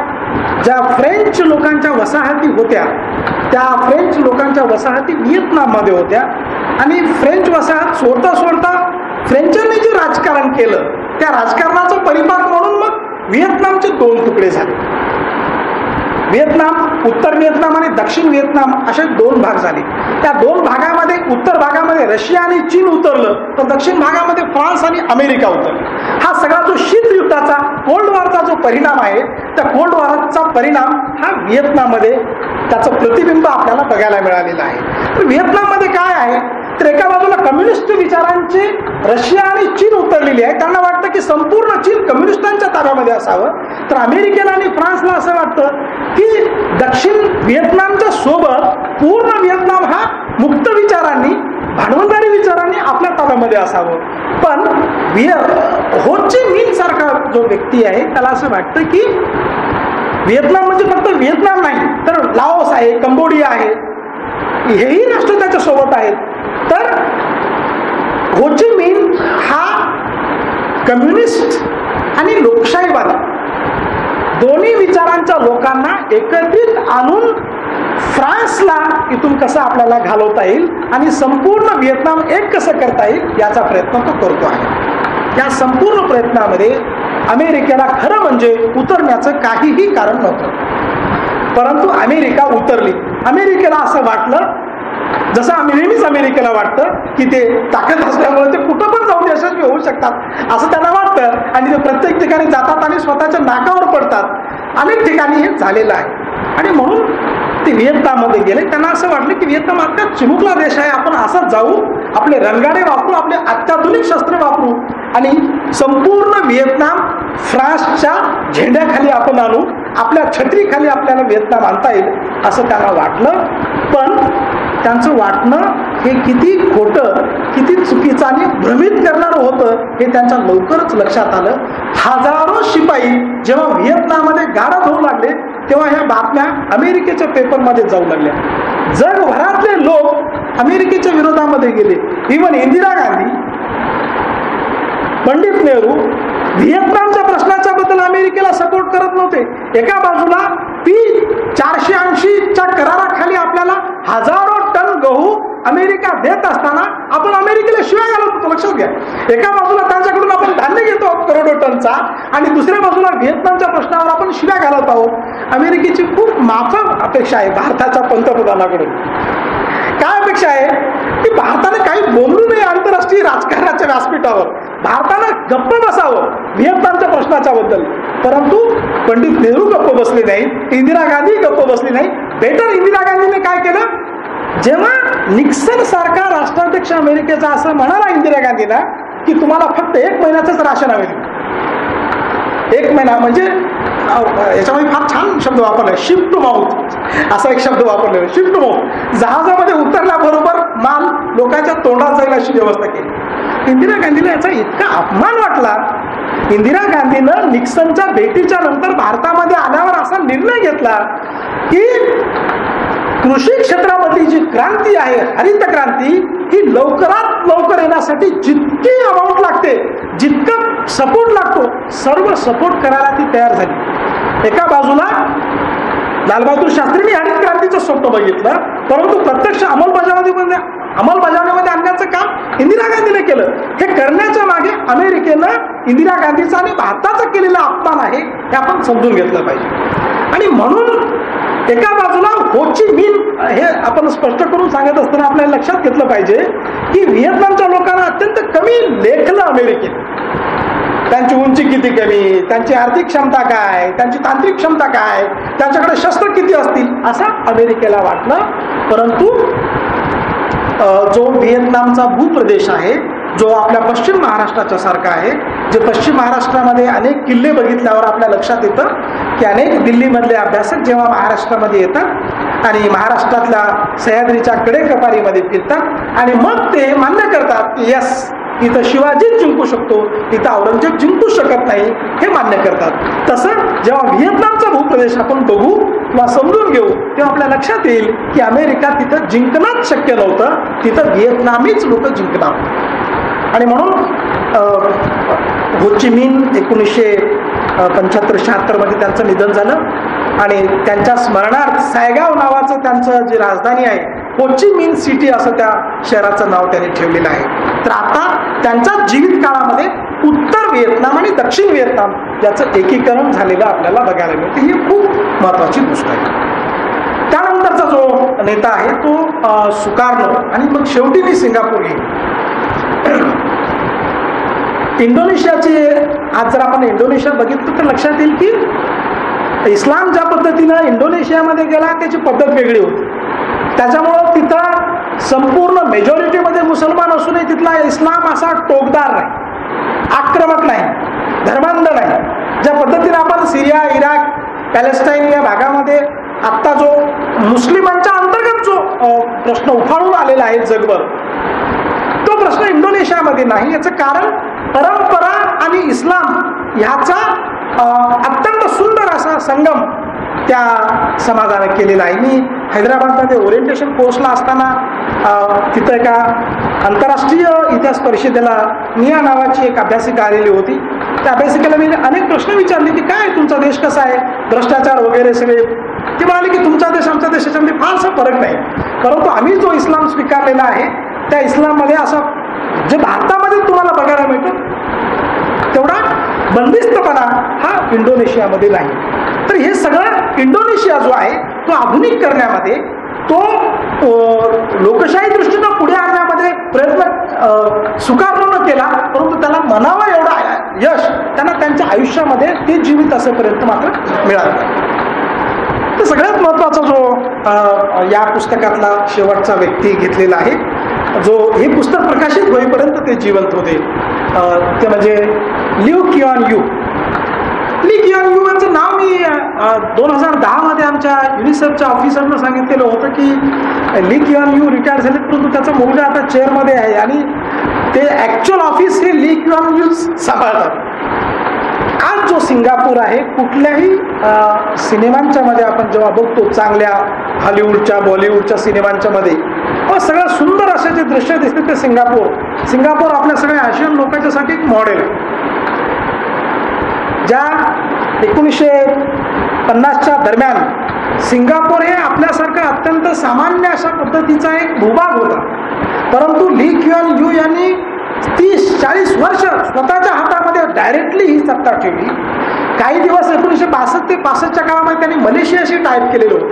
ज्या फ्रेंच लोकांच्या वसाहती होत्या त्या फ्रेंच लोकांच्या वसाहती व्हिएतनाममध्ये होत्या आणि फ्रेंच वसाहत सोडता फ्रेंचांनी जे राजकारण केलं त्या राजकारणाचा परिपाक म्हणून मग व्हिएतनामचे 2 तुकडे झाले. व्हिएतनाम, उत्तर व्हिएतनाम आणि दक्षिण व्हिएतनाम असे 2 भाग झाले. त्या 2 भागामध्ये उत्तर भागामध्ये रशिया आणि चीन उतरलं तर दक्षिण भागामध्ये फ्रान्स आणि अमेरिका उतरलं. हा सगळा जो शीत युद्धाचा कोल्ड वॉरचा जो परिणाम आहे त्या कोल्ड वॉरचा परिणाम हा व्हिएतनाममध्ये त्याचं प्रतिबिंब आपल्याला बघायला मिळालेलं आहे. तर व्हिएतनाममध्ये काय आहे तर एका बाजूला कम्युनिस्ट विचारांची रशिया आणि चीन उतरलेली आहे. त्यांना वाटतं की संपूर्ण चीन कम्युनिस्टांच्या ताब्यामध्ये असावं. तर अमेरिकेला आणि फ्रान्सला असं वाटतं की दक्षिण व्हिएतनामच्या सोबत पूर्ण व्हिएतनाम हा मुक्त विचारांनी, भांडवलदारी विचारांनी आपल्या ताब्यामध्ये असावं. पण होचिमिन सारखा जो व्यक्ती आहे त्याला असं वाटतं की व्हिएतनाम म्हणजे फक्त व्हिएतनाम नाही तर लाओस आहे, कंबोडिया आहे, हेही राष्ट्र त्याच्या सोबत आहेत. तर होचिमिन हा कम्युनिस्ट आणि लोकशाहीवादी दोन्ही विचारांच्या लोकांना एकत्रित आणून फ्रान्सला इथून कसं आपल्याला घालवता येईल आणि संपूर्ण व्हिएतनाम एक कसं करता येईल याचा प्रयत्न तो करतो आहे. या संपूर्ण प्रयत्नामध्ये अमेरिकेला खरं म्हणजे उतरण्याचं काहीही कारण नव्हतं, परंतु अमेरिका उतरली. अमेरिकेला असं वाटलं, जसं नेहमीच अमेरिकेला वाटतं की ते ताकद असल्यामुळे ते कुठं पण जाऊन यशस्वी होऊ शकतात असं त्यांना वाटतं आणि ते प्रत्येक ठिकाणी जातात आणि स्वतःच्या नाकावर पडतात. अनेक ठिकाणी हे झालेलं आहे आणि म्हणून ते व्हिएतनाममध्ये गेले. त्यांना असं वाटलं की व्हिएतनाम आता चिमुकला देश आहे, आपण असंच जाऊ, आपले रणगाडे वापरू, आपले अत्याधुनिक शस्त्र वापरू आणि संपूर्ण व्हिएतनाम फ्रान्सच्या झेंड्याखाली आपण आणू, आपल्या छत्रीखाली आपल्याला व्हिएतनाम आणता येईल असं त्यांना वाटलं. पण त्यांचं वाटणं हे किती खोटं, किती चुकीचं आणि भ्रमित करणारं होतं हे त्यांच्या लवकरच लक्षात आलं. हजारो शिपाई जेव्हा व्हिएतनाममध्ये गाडा धरू लागले तेव्हा ह्या बातम्या अमेरिकेच्या पेपरमध्ये जाऊ लागल्या. जगभरातले लोक अमेरिकेच्या विरोधामध्ये गेले. इव्हन इंदिरा गांधी, पंडित नेहरू व्हिएतनामच्या प्रश्नाच्या बद्दल अमेरिकेला सपोर्ट करत नव्हते. एका बाजूला P-480च्या कराराखाली आपल्याला हजारो टन गहू अमेरिका देत असताना आपण अमेरिकेला शिव्या घालत होतो, लक्षात घ्या. एका बाजूला त्यांच्याकडून आपण धान्य घेतो करोडो टनचा आणि दुसऱ्या बाजूला व्हिएतनामच्या प्रश्नावर आपण शिव्या घालत आहोत. अमेरिकेची खूप माफक अपेक्षा आहे भारताच्या पंतप्रधानाकडून. काय अपेक्षा आहे की भारताने काही बोलू नये आंतरराष्ट्रीय राजकारणाच्या व्यासपीठावर, भारतानं गप्प बसावं व्हिएतनामच्या प्रश्नाच्या बद्दल. परंतु पंडित नेहरू गप्प बसले नाहीत, इंदिरा गांधी गप्प बसली नाही. बेटर इंदिरा गांधीने काय केलं, जेव्हा निक्सन सारखा राष्ट्राध्यक्ष अमेरिकेचा असं म्हणाला इंदिरा गांधीला की तुम्हाला फक्त 1 महिन्याचंच राशन हवे, 1 महिना म्हणजे याच्यामध्ये फार छान शब्द वापरला, शिप टू माउथ असा एक शब्द वापरलेला, शिप टू माउथ. जहाजामध्ये उतरल्याबरोबर माल लोकांच्या तोंडात जाईल अशी व्यवस्था केली. इंदिरा गांधीला याचा इतका अपमान वाटला. इंदिरा गांधीनं निक्सनच्या भेटीच्या नंतर भारतामध्ये आल्यावर असा निर्णय घेतला की कृषी क्षेत्रामध्ये जी क्रांती आहे, हरित क्रांती, ही लवकरात लवकर येण्यासाठी जितकी अमाऊंट लागते, जितका सपोर्ट लागतो, सर्व सपोर्ट करायला ती तयार झाली. एका बाजूला लालबहादूर शास्त्रींनी हरित क्रांतीचं स्वप्न बघितलं, परंतु प्रत्यक्ष अंमलबजावणीमध्ये आणण्याचं काम इंदिरा गांधीने केलं. हे करण्याच्या मागे अमेरिकेनं इंदिरा गांधीचा आणि भारताचा केलेला अपमान आहे हे आपण समजून घेतलं पाहिजे. आणि म्हणून एका बाजूला होचिमिन हे आपण स्पष्ट करून सांगत असताना आपल्याला लक्षात घेतलं पाहिजे की व्हिएतनामच्या लोकांना अत्यंत कमी लेखलं अमेरिकेने. त्यांची उंची किती कमी, त्यांची आर्थिक क्षमता काय, त्यांची तांत्रिक क्षमता काय, त्यांच्याकडे शस्त्र किती असतील असं अमेरिकेला वाटलं. परंतु जो व्हिएतनामचा भूप्रदेश आहे जो आपल्या पश्चिम महाराष्ट्राच्या सारखा आहे, जे पश्चिम महाराष्ट्रामध्ये अनेक किल्ले बघितल्यावर आपल्या लक्षात येतं की अनेक दिल्लीमधले अभ्यासक जेव्हा महाराष्ट्रामध्ये येतात आणि महाराष्ट्रातल्या सह्याद्रीच्या कडेकपारीमध्ये फिरतात आणि मग ते मान्य करतात की यस, इथं शिवाजीच जिंकू शकतो, इथं औरंगजेब जिंकू शकत नाही, हे मान्य करतात. तसं जेव्हा व्हिएतनामचा भूप्रदेश आपण बघू किंवा समजून घेऊ तेव्हा आपल्या लक्षात येईल की अमेरिका तिथं जिंकणंच शक्य नव्हतं, तिथं व्हिएतनामीच लोक जिंकणार. आणि म्हणून हो ची मिन 1975-76 मध्ये त्यांचं निधन झालं आणि त्यांच्या स्मरणार्थ सायगाव नावाचं त्यांचं जी राजधानी आहे, हो ची मिन सिटी असं त्या शहराचं नाव त्यांनी ठेवलेलं आहे. तर आता त्यांच्या जीवित काळामध्ये उत्तर व्हिएतनाम आणि दक्षिण व्हिएतनाम याचं एकीकरण झालेलं आपल्याला बघायला मिळतं. ही खूप महत्वाची गोष्ट आहे. त्यानंतरचा जो नेता आहे तो सुकार्नो आणि मग शेवटी मी सिंगापूर घेईन. इंडोनेशियाची आज जर आपण इंडोनेशिया बघितलं तर लक्षात येईल की इस्लाम ज्या पद्धतीनं इंडोनेशियामध्ये गेला त्याची पद्धत वेगळी होती. त्याच्यामुळं तिथं संपूर्ण मेजॉरिटीमध्ये मुसलमान असूनही तिथला इस्लाम असा टोकदार नाही, आक्रमक नाही, धर्मांध नाही. ज्या पद्धतीने आपण सिरिया, इराक, पॅलेस्टाईन या भागामध्ये आत्ता जो मुस्लिमांच्या अंतर्गत जो प्रश्न उफाळून आलेला आहे जगभर, तो प्रश्न इंडोनेशियामध्ये नाही. याचं कारण परंपरा आणि इस्लाम ह्याचा अत्यंत सुंदर असा संगम त्या समाजाने केलेला आहे. मी हैदराबादमध्ये ओरिएंटेशन कोर्सला असताना तिथं एका आंतरराष्ट्रीय इतिहास परिषदेला निया नावाची एक अभ्यासिका आलेली होती. त्या अभ्यासिकेला मी अनेक प्रश्न विचारले की काय तुमचा देश कसा आहे, भ्रष्टाचार वगैरे सगळे. ते म्हणाले की तुमचा देश आमच्या देशाच्यामध्ये फारसा फरक नाही, परंतु आम्ही जो इस्लाम स्वीकारलेला आहे त्या इस्लाममध्ये असं जे भारतामध्ये तुम्हाला बघायला मिळतं तेवढा बंदिस्तपणा हा इंडोनेशियामध्ये नाही. तर हे सगळं इंडोनेशिया जो आहे तो आधुनिक करण्यामध्ये, तो लोकशाही दृष्टीनं पुढे आणण्यामध्ये प्रयत्न सुकार्नोनं केला, परंतु त्याला म्हणावा एवढा यश त्यांना त्यांच्या आयुष्यामध्ये ते जीवित असेपर्यंत मात्र मिळालं. तर सगळ्यात महत्त्वाचा जो या पुस्तकातला शेवटचा व्यक्ती घेतलेला आहे, जो हे पुस्तक प्रकाशित होईपर्यंत ते जिवंत होते, ते म्हणजे ली क्युआन यू. ली क्युआन यू यांचं नाव मी 2010 मध्ये आमच्या युनिसेफच्या ऑफिसरनं सांगितलेलं होतं की ली क्युआन यू रिटायर झाले, परंतु त्याचा मुलगा आता चेअरमध्ये आहे आणि ते ॲक्च्युअल ऑफिस हे ली क्युआन यू सांभाळतात. आज जो सिंगापूर आहे, कुठल्याही सिनेमांच्या मध्ये आपण जेव्हा बघतो चांगल्या हॉलिवूडच्या, बॉलिवूडच्या सिनेमांच्या मध्ये सगळं सुंदर असे जे दृश्य दिसते ते सिंगापूर आपल्या सगळ्या आशियन लोकांच्यासाठी एक मॉडेल आहे. ज्या 1950च्या दरम्यान सिंगापूर हे आपल्यासारखं अत्यंत सामान्य अशा पद्धतीचा एक भूभाग होता, परंतु ली क्युआन यू यांनी 30-40 वर्ष स्वतःच्या हातामध्ये डायरेक्टली ही सत्ता ठेवली. काही दिवस 1962 ते 65च्या काळामध्ये त्यांनी मलेशियाशी टाईप केलेलं होतं.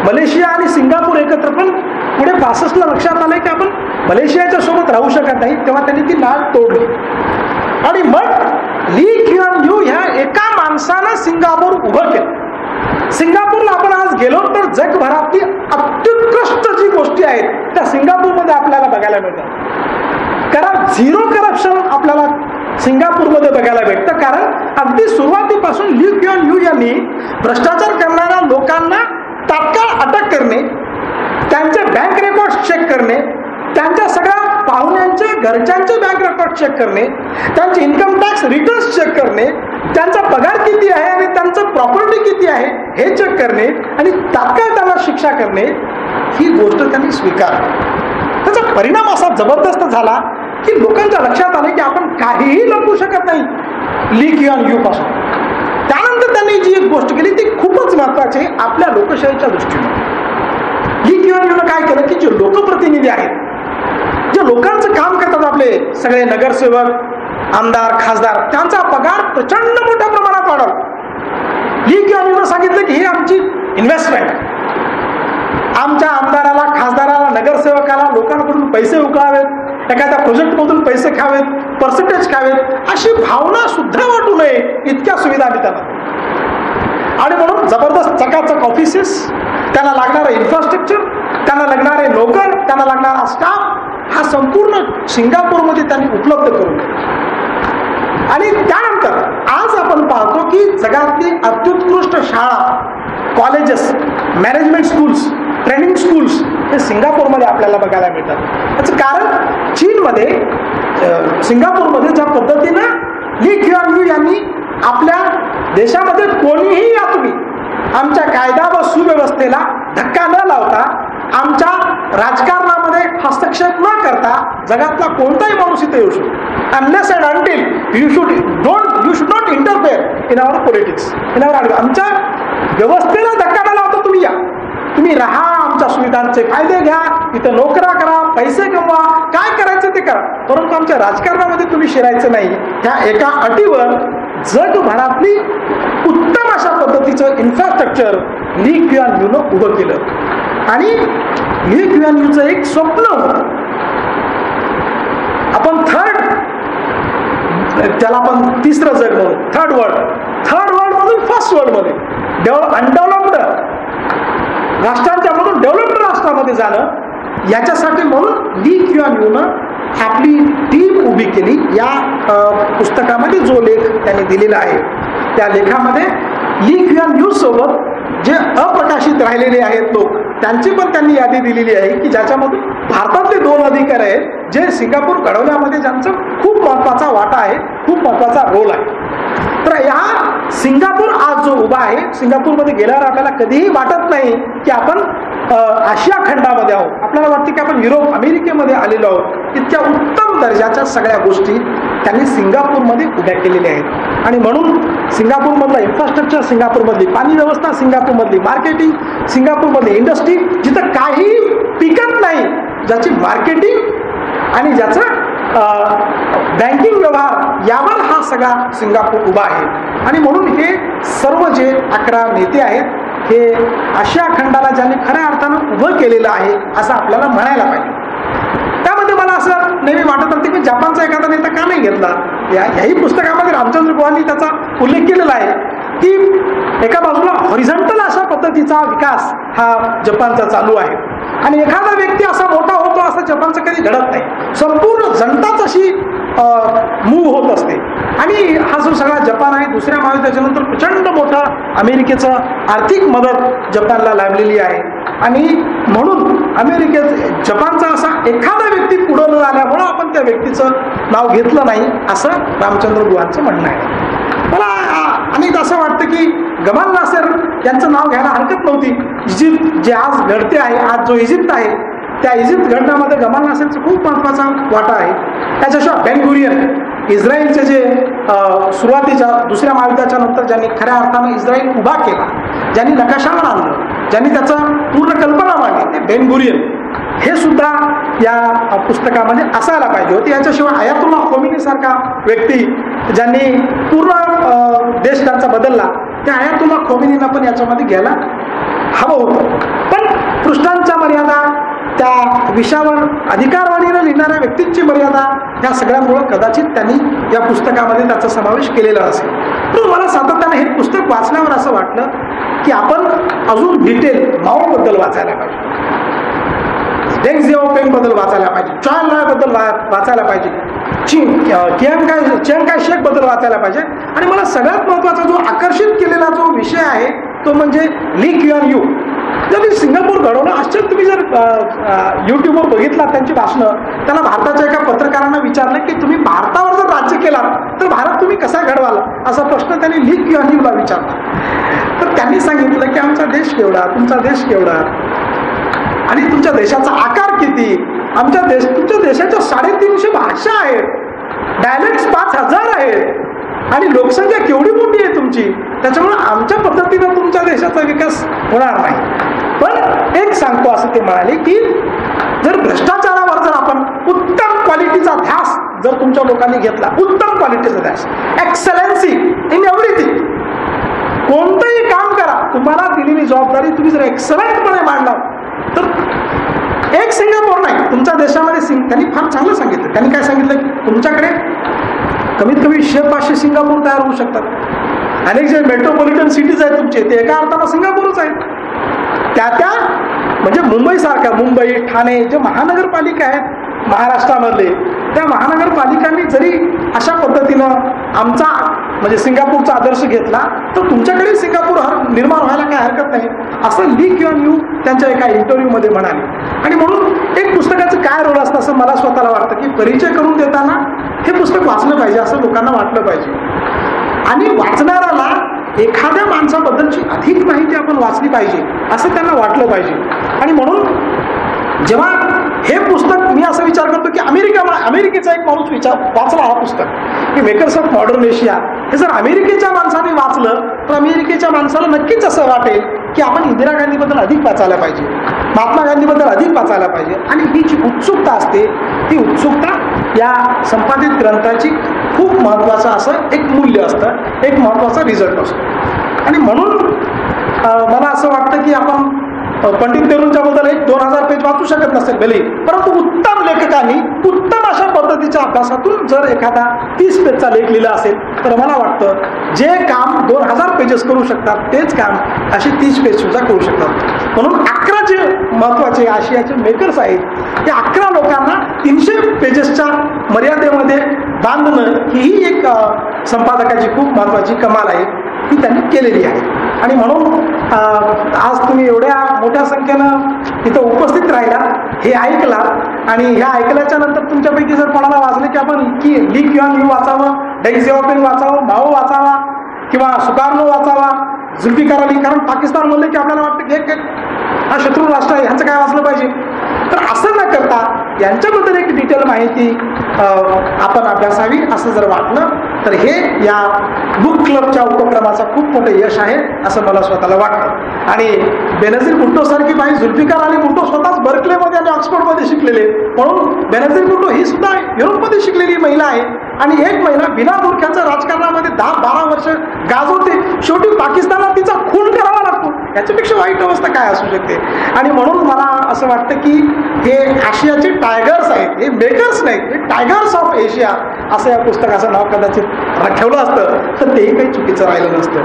मलेशिया आणि सिंगापूर एकत्र, पण पुढे 65ला लक्षात आलं की आपण मलेशियाच्या सोबत राहू शकत नाही, तेव्हा त्यांनी ती नाळ तोडली आणि मग ली क्युआन यू ह्या एका माणसानं सिंगापूर उभं केलं. सिंगापूरला आपण आज गेलो तर जगभरातली अत्युत्कृष्ट जी गोष्टी आहेत त्या सिंगापूरमध्ये आपल्याला बघायला मिळतात. कारण झिरो करप्शन आपल्याला सिंगापूरमध्ये बघायला भेटतं. कारण अगदी सुरुवातीपासून ली क्युआन यू यांनी भ्रष्टाचार करणाऱ्या लोकांना तात्काळ अटक करणे, त्यांचे बँक रेकॉर्ड चेक करणे, त्यांच्या सगळ्या पाहुण्यांचे घरच्यांचे बँक रेकॉर्ड चेक करणे, त्यांचे इन्कम टॅक्स रिटर्न्स चेक करणे, त्यांचा पगार किती आहे आणि त्यांचं प्रॉपर्टी किती आहे हे चेक करणे आणि तात्काळ त्यांना शिक्षा करणे, ही गोष्ट त्यांनी स्वीकारली. त्याचा परिणाम असा जबरदस्त झाला की लोकांच्या लक्षात आले की आपण काहीही लपवू शकत नाही ली क्युआन यू पासून. त्यानंतर त्यांनी जी एक गोष्ट केली ती खूपच महत्वाची आहे आपल्या लोकशाहीच्या दृष्टीने. ली क्युआन यूनं काय केलं की जे लोकप्रतिनिधी आहेत, जे लोकांचं काम करतात, आपले सगळे नगरसेवक, आमदार, खासदार, त्यांचा पगार प्रचंड मोठ्या प्रमाणात वाढवला. ली क्युआन यूनं सांगितलं की ही आमची इन्व्हेस्टमेंट, आमच्या आमदाराला, खासदाराला, नगरसेवकाला लोकांकडून पैसे उकळावेत, एखाद्या प्रोजेक्टमधून पैसे खावेत, पर्सेंटेज खावेत, अशी भावना सुद्धा वाटू नये इतक्या सुविधा आम्ही त्यांना. आणि म्हणून जबरदस्त चकाचक ऑफिसेस, त्यांना लागणारं इन्फ्रास्ट्रक्चर, त्यांना लागणारे नोकर, त्यांना लागणारा स्टाफ हा संपूर्ण सिंगापूरमध्ये त्यांनी उपलब्ध करून दिला. आणि त्यानंतर आज आपण पाहतो की जगातली अत्युत्कृष्ट शाळा, colleges, management schools, training schools हे सिंगापूरमध्ये आपल्याला बघायला मिळतात. याचं कारण चीनमध्ये, सिंगापूरमध्ये ज्या पद्धतीनं ली क्युआन यू यांनी आपल्या देशामध्ये कोणीही या तुम्ही आमच्या कायदा व सुव्यवस्थेला धक्का न लावता, आमच्या राजकारणामध्ये हस्तक्षेप न करता जगातला कोणताही माणूस इथे येऊ शकतो. Unless and until you should not interfere in our politics, in our, आमच्या व्यवस्थेला धक्का न लावता तुम्ही या, तुम्ही राहा, आमच्या सुविधांचे फायदे घ्या, इथं नोकऱ्या करा, पैसे कमवा, काय करायचं ते करा, परंतु आमच्या राजकारणामध्ये तुम्ही शिरायचं नाही. ह्या एका अटीवर जगभरातली उत्तम अशा पद्धतीचं इन्फ्रास्ट्रक्चर ली क्युआन यूनं उभं केलं. आणि ली क्युआन यूचं एक स्वप्न होतं, आपण त्याला आपण तिसरं जग म्हणू, थर्ड वर्ल्ड मधून फर्स्ट वर्ल्ड मध्ये अनडेव्हलप्ड राष्ट्रांच्या मधून डेव्हलप्ड राष्ट्रामध्ये जाणं, याच्यासाठी म्हणून ली क्युआन यूनं आपली टीम उभी केली. या पुस्तकामध्ये जो लेख त्यांनी दिलेला आहे त्या लेखामध्ये ली क्युआन यू सोबत जे अप्रकाशित राहिलेले आहेत लोक, त्यांची पण त्यांनी यादी दिलेली आहे की ज्याच्यामधून भारतातले 2 अधिकारी आहेत जे सिंगापूर घडवण्यामध्ये ज्यांचा खूप महत्त्वाचा वाटा आहे, खूप महत्त्वाचा रोल आहे. तर या सिंगापूर आज जो उभा आहे, सिंगापूरमध्ये गेल्यावर आपल्याला कधीही वाटत नाही की आपण आशिया खंडामध्ये आहोत, आपल्याला वाटते की आपण युरोप, अमेरिकेमध्ये आलेलो आहोत. इतक्या उत्तम दर्जाच्या सगळ्या गोष्टी त्यांनी सिंगापूरमध्ये उभ्या केलेल्या आहेत. आणि म्हणून सिंगापूरमधलं इन्फ्रास्ट्रक्चर, सिंगापूरमधली पाणी व्यवस्था, सिंगापूरमधली मार्केटिंग, सिंगापूरमधली इंडस्ट्री, जिथं काही पिकत नाही, ज्याची मार्केटिंग आणि ज्याचं बँकिंग व्यवहार, यावर हा सगळा सिंगापूर उभा आहे. आणि म्हणून हे सर्व जे 11 नेते आहेत हे आशिया खंडाला ज्यांनी खऱ्या अर्थानं उभं केलेलं आहे असं आपल्याला म्हणायला पाहिजे. त्यामध्ये मला असं नेहमी वाटत होतं की जपानचा एखादा नेता का नाही घेतला. याही पुस्तकामध्ये रामचंद्र गुहांनी त्याचा उल्लेख केलेला आहे की एका बाजूला हॉरिझॉन्टल अशा पद्धतीचा विकास हा जपानचा चालू आहे आणि एखादा व्यक्ती असा मोठा होतो असं जपानचं कधी घडत नाही. संपूर्ण जनताच अशी मूव्ह होत असते. आणि हा जो सगळा जपान आहे, दुसऱ्या महायुद्धाच्या नंतर प्रचंड मोठं अमेरिकेचं आर्थिक मदत जपानला लाभलेली आहे. आणि म्हणून जपानचा असा एखादा व्यक्ती पुढं न आल्यामुळं आपण त्या व्यक्तीचं नाव घेतलं नाही असं रामचंद्र गुहांचं म्हणणं आहे. मला अनेक असं वाटतं की गमाल नासेर यांचं नाव घ्यायला हरकत नव्हती. इजिप्त जे आज घडते आहे, आज जो इजिप्त आहे त्या इजिप्त घडण्यामध्ये गमाल नासेरचा खूप महत्त्वाचा वाटा आहे. त्याच्याशिवाय बेन गुरियन, इस्रायलचे जे सुरुवातीच्या दुसऱ्या महायुद्धाच्या नंतर ज्यांनी खऱ्या अर्थानं इस्रायल उभा केला, ज्यांनी नकाशावर आणलं, ज्यांनी त्याचं पूर्ण कल्पना मांडली, ते बेन गुरियन हे सुद्धा या पुस्तकामध्ये असायला पाहिजे होते. याच्याशिवाय आयातुल्ला खोमेनी सारखा व्यक्ती ज्यांनी पूर्ण देश त्यांचा बदलला, त्या आयातुल्ला खोमेनींना पण याच्यामध्ये घ्यायला हवं होतं. पण पृष्ठांच्या मर्यादा, त्या विषयावर अधिकारवाणीनं लिहिणाऱ्या व्यक्तींची मर्यादा, या सगळ्यांमुळं कदाचित त्यांनी या पुस्तकामध्ये त्याचा समावेश केलेला असेल. पण मला सातत्याने हे पुस्तक वाचल्यावर असं वाटलं की आपण अजून डिटेल माओबद्दल वाचायला पाहिजे, डेंग झियाओपिंग बद्दल वाचायला पाहिजे, चान लाय बद्दल वाचायला पाहिजे, चियांग काय शेक बद्दल वाचायला पाहिजे. आणि मला सगळ्यात महत्त्वाचा जो आकर्षित केलेला जो विषय आहे तो म्हणजे ली क्युआन यू. जर सिंगापूर घडवणं आश्चर्य, तुम्ही जर यूट्यूबवर बघितला त्यांची भाषणं, त्याला भारताच्या एका पत्रकारांना विचारलं की तुम्ही भारतावर जर राज्य केलात तर भारत तुम्ही कसा घडवाल, असा प्रश्न त्यांनी ली क्युआन यूला विचारला. तर त्यांनी सांगितलं की आमचा देश केवढा, तुमचा देश केवढा आणि तुमच्या देशाचा आकार किती, तुमच्या देशाच्या 350 भाषा आहेत, डायलेक्ट्स 5000 आहेत आणि लोकसंख्या केवढी मोठी आहे तुमची, त्याच्यामुळे आमच्या पद्धतीनं तुमच्या देशाचा विकास होणार नाही. पण एक सांगतो असं ते म्हणाले की जर भ्रष्टाचारावर जर आपण उत्तम क्वालिटीचा ध्यास जर तुमच्या लोकांनी घेतला, उत्तम क्वालिटीचा ध्यास, एक्सलन्सी इन एव्हरीथिंग, कोणतंही काम करा, तुम्हाला दिलेली जबाबदारी तुम्ही जर एक्सलंटपणे मांडला तर एक सिंगापूर नाही तुमच्या देशामध्ये. त्यांनी फार चांगलं सांगितलं. त्यांनी काय सांगितलं की तुमच्याकडे कमीत कमी 100-500 सिंगापूर तयार होऊ शकतात. अनेक जे मेट्रोपॉलिटन सिटीज आहेत तुमचे, ते एका अर्थानं सिंगापूरच आहेत. त्या म्हणजे मुंबईसारख्या, मुंबई, ठाणे जे महानगरपालिका आहेत महाराष्ट्रामधले, त्या महानगरपालिकांनी जरी अशा पद्धतीनं आमचा म्हणजे सिंगापूरचा आदर्श घेतला तर तुमच्याकडे सिंगापूर निर्माण व्हायला काय हरकत नाही, असं ली क्युआन यू त्यांच्या एका इंटरव्ह्यूमध्ये म्हणाले. आणि म्हणून एक पुस्तकाचं काय रोल असतं असं मला स्वतःला वाटतं की परिचय करून देताना हे पुस्तक वाचलं पाहिजे असं लोकांना वाटलं पाहिजे. आणि वाचणाऱ्याला एखाद्या माणसाबद्दलची अधिक माहिती आपण वाचली पाहिजे असं त्यांना वाटलं पाहिजे. आणि म्हणून जेव्हा हे पुस्तक मी असा विचार करतो की अमेरिकेचा एक माणूस वाचला हा पुस्तक की मेकर्स ऑफ मॉडर्न एशिया, हे जर अमेरिकेच्या माणसाने वाचलं तर अमेरिकेच्या माणसाला नक्कीच असं वाटेल की आपण इंदिरा गांधीबद्दल अधिक वाचायला पाहिजे, महात्मा गांधीबद्दल अधिक वाचायला पाहिजे. आणि ही जी उत्सुकता असते ती उत्सुकता या संपादित ग्रंथाची खूप महत्त्वाचं असं एक मूल्य असतं, एक महत्त्वाचा रिझल्ट असतो. आणि म्हणून मला असं वाटतं की आपण पंडित नेहरूंच्याबद्दल 1-2,000 पेज वाचू शकत नसेल भले, परंतु उत्तम लेखकांनी उत्तम अशा पद्धतीच्या अभ्यासातून जर एखादा 30 पेजचा लेख लिहिला असेल तर मला वाटतं जे काम 2,000 पेजेस करू शकतात तेच काम असे 30 पेज सुद्धा करू शकतात. म्हणून 11 जे महत्त्वाचे आशियाचे मेकर्स आहेत त्या 11 लोकांना 300 पेजेसच्या मर्यादेमध्ये बांधणं ही एक संपादकाची खूप महत्त्वाची कमाल आहे, ही त्यांनी केलेली आहे. आणि म्हणून आज तुम्ही एवढ्या मोठ्या संख्येनं इथं उपस्थित राहिला, हे ऐकला, आणि ह्या ऐकल्याच्या नंतर तुमच्यापैकी जर कोणाला वाचले की आपण ली क्युआन यू वाचावं, डेंग झियाओपिंग वाचावं, माओ वाचावा किंवा सुकार्नो वाचावा, जुल्फिकार अली, कारण पाकिस्तान म्हणलं की आपल्याला वाटतं की हा शत्रू राष्ट्र आहे, ह्यांचं काय वाचलं पाहिजे. तर असं न करता यांच्याबद्दल एक डिटेल माहिती आपण अभ्यासावी असं जर वाटलं तर हे या बुक क्लबच्या उपक्रमाचा खूप मोठं यश आहे असं मला स्वतःला वाटतं. आणि बेनझीर भुट्टो सारखी बाई जुल्फिकार अली भुट्टो स्वतःच बर्कलेमध्ये आणि ऑक्सफोर्डमध्ये शिकलेले, म्हणून बेनझीर भुट्टो ही सुद्धा युरोपमध्ये शिकलेली महिला आहे. आणि एक महिला बिना मूर्ख्याचं राजकारणामध्ये 10-12 वर्ष गाजवते, शेवटी पाकिस्तानात तिचा खून करावा लागतो, याच्यापेक्षा वाईट अवस्था काय असू शकते. आणि म्हणून मला असं वाटतं की हे आशियाचे टायगर्स आहेत, हे मेकर्स नाहीत, हे टायगर्स ऑफ एशिया असं या पुस्तकाचं नाव कदाचित ठेवलं असतं तर तेही काही चुकीचं राहिलं नसतं.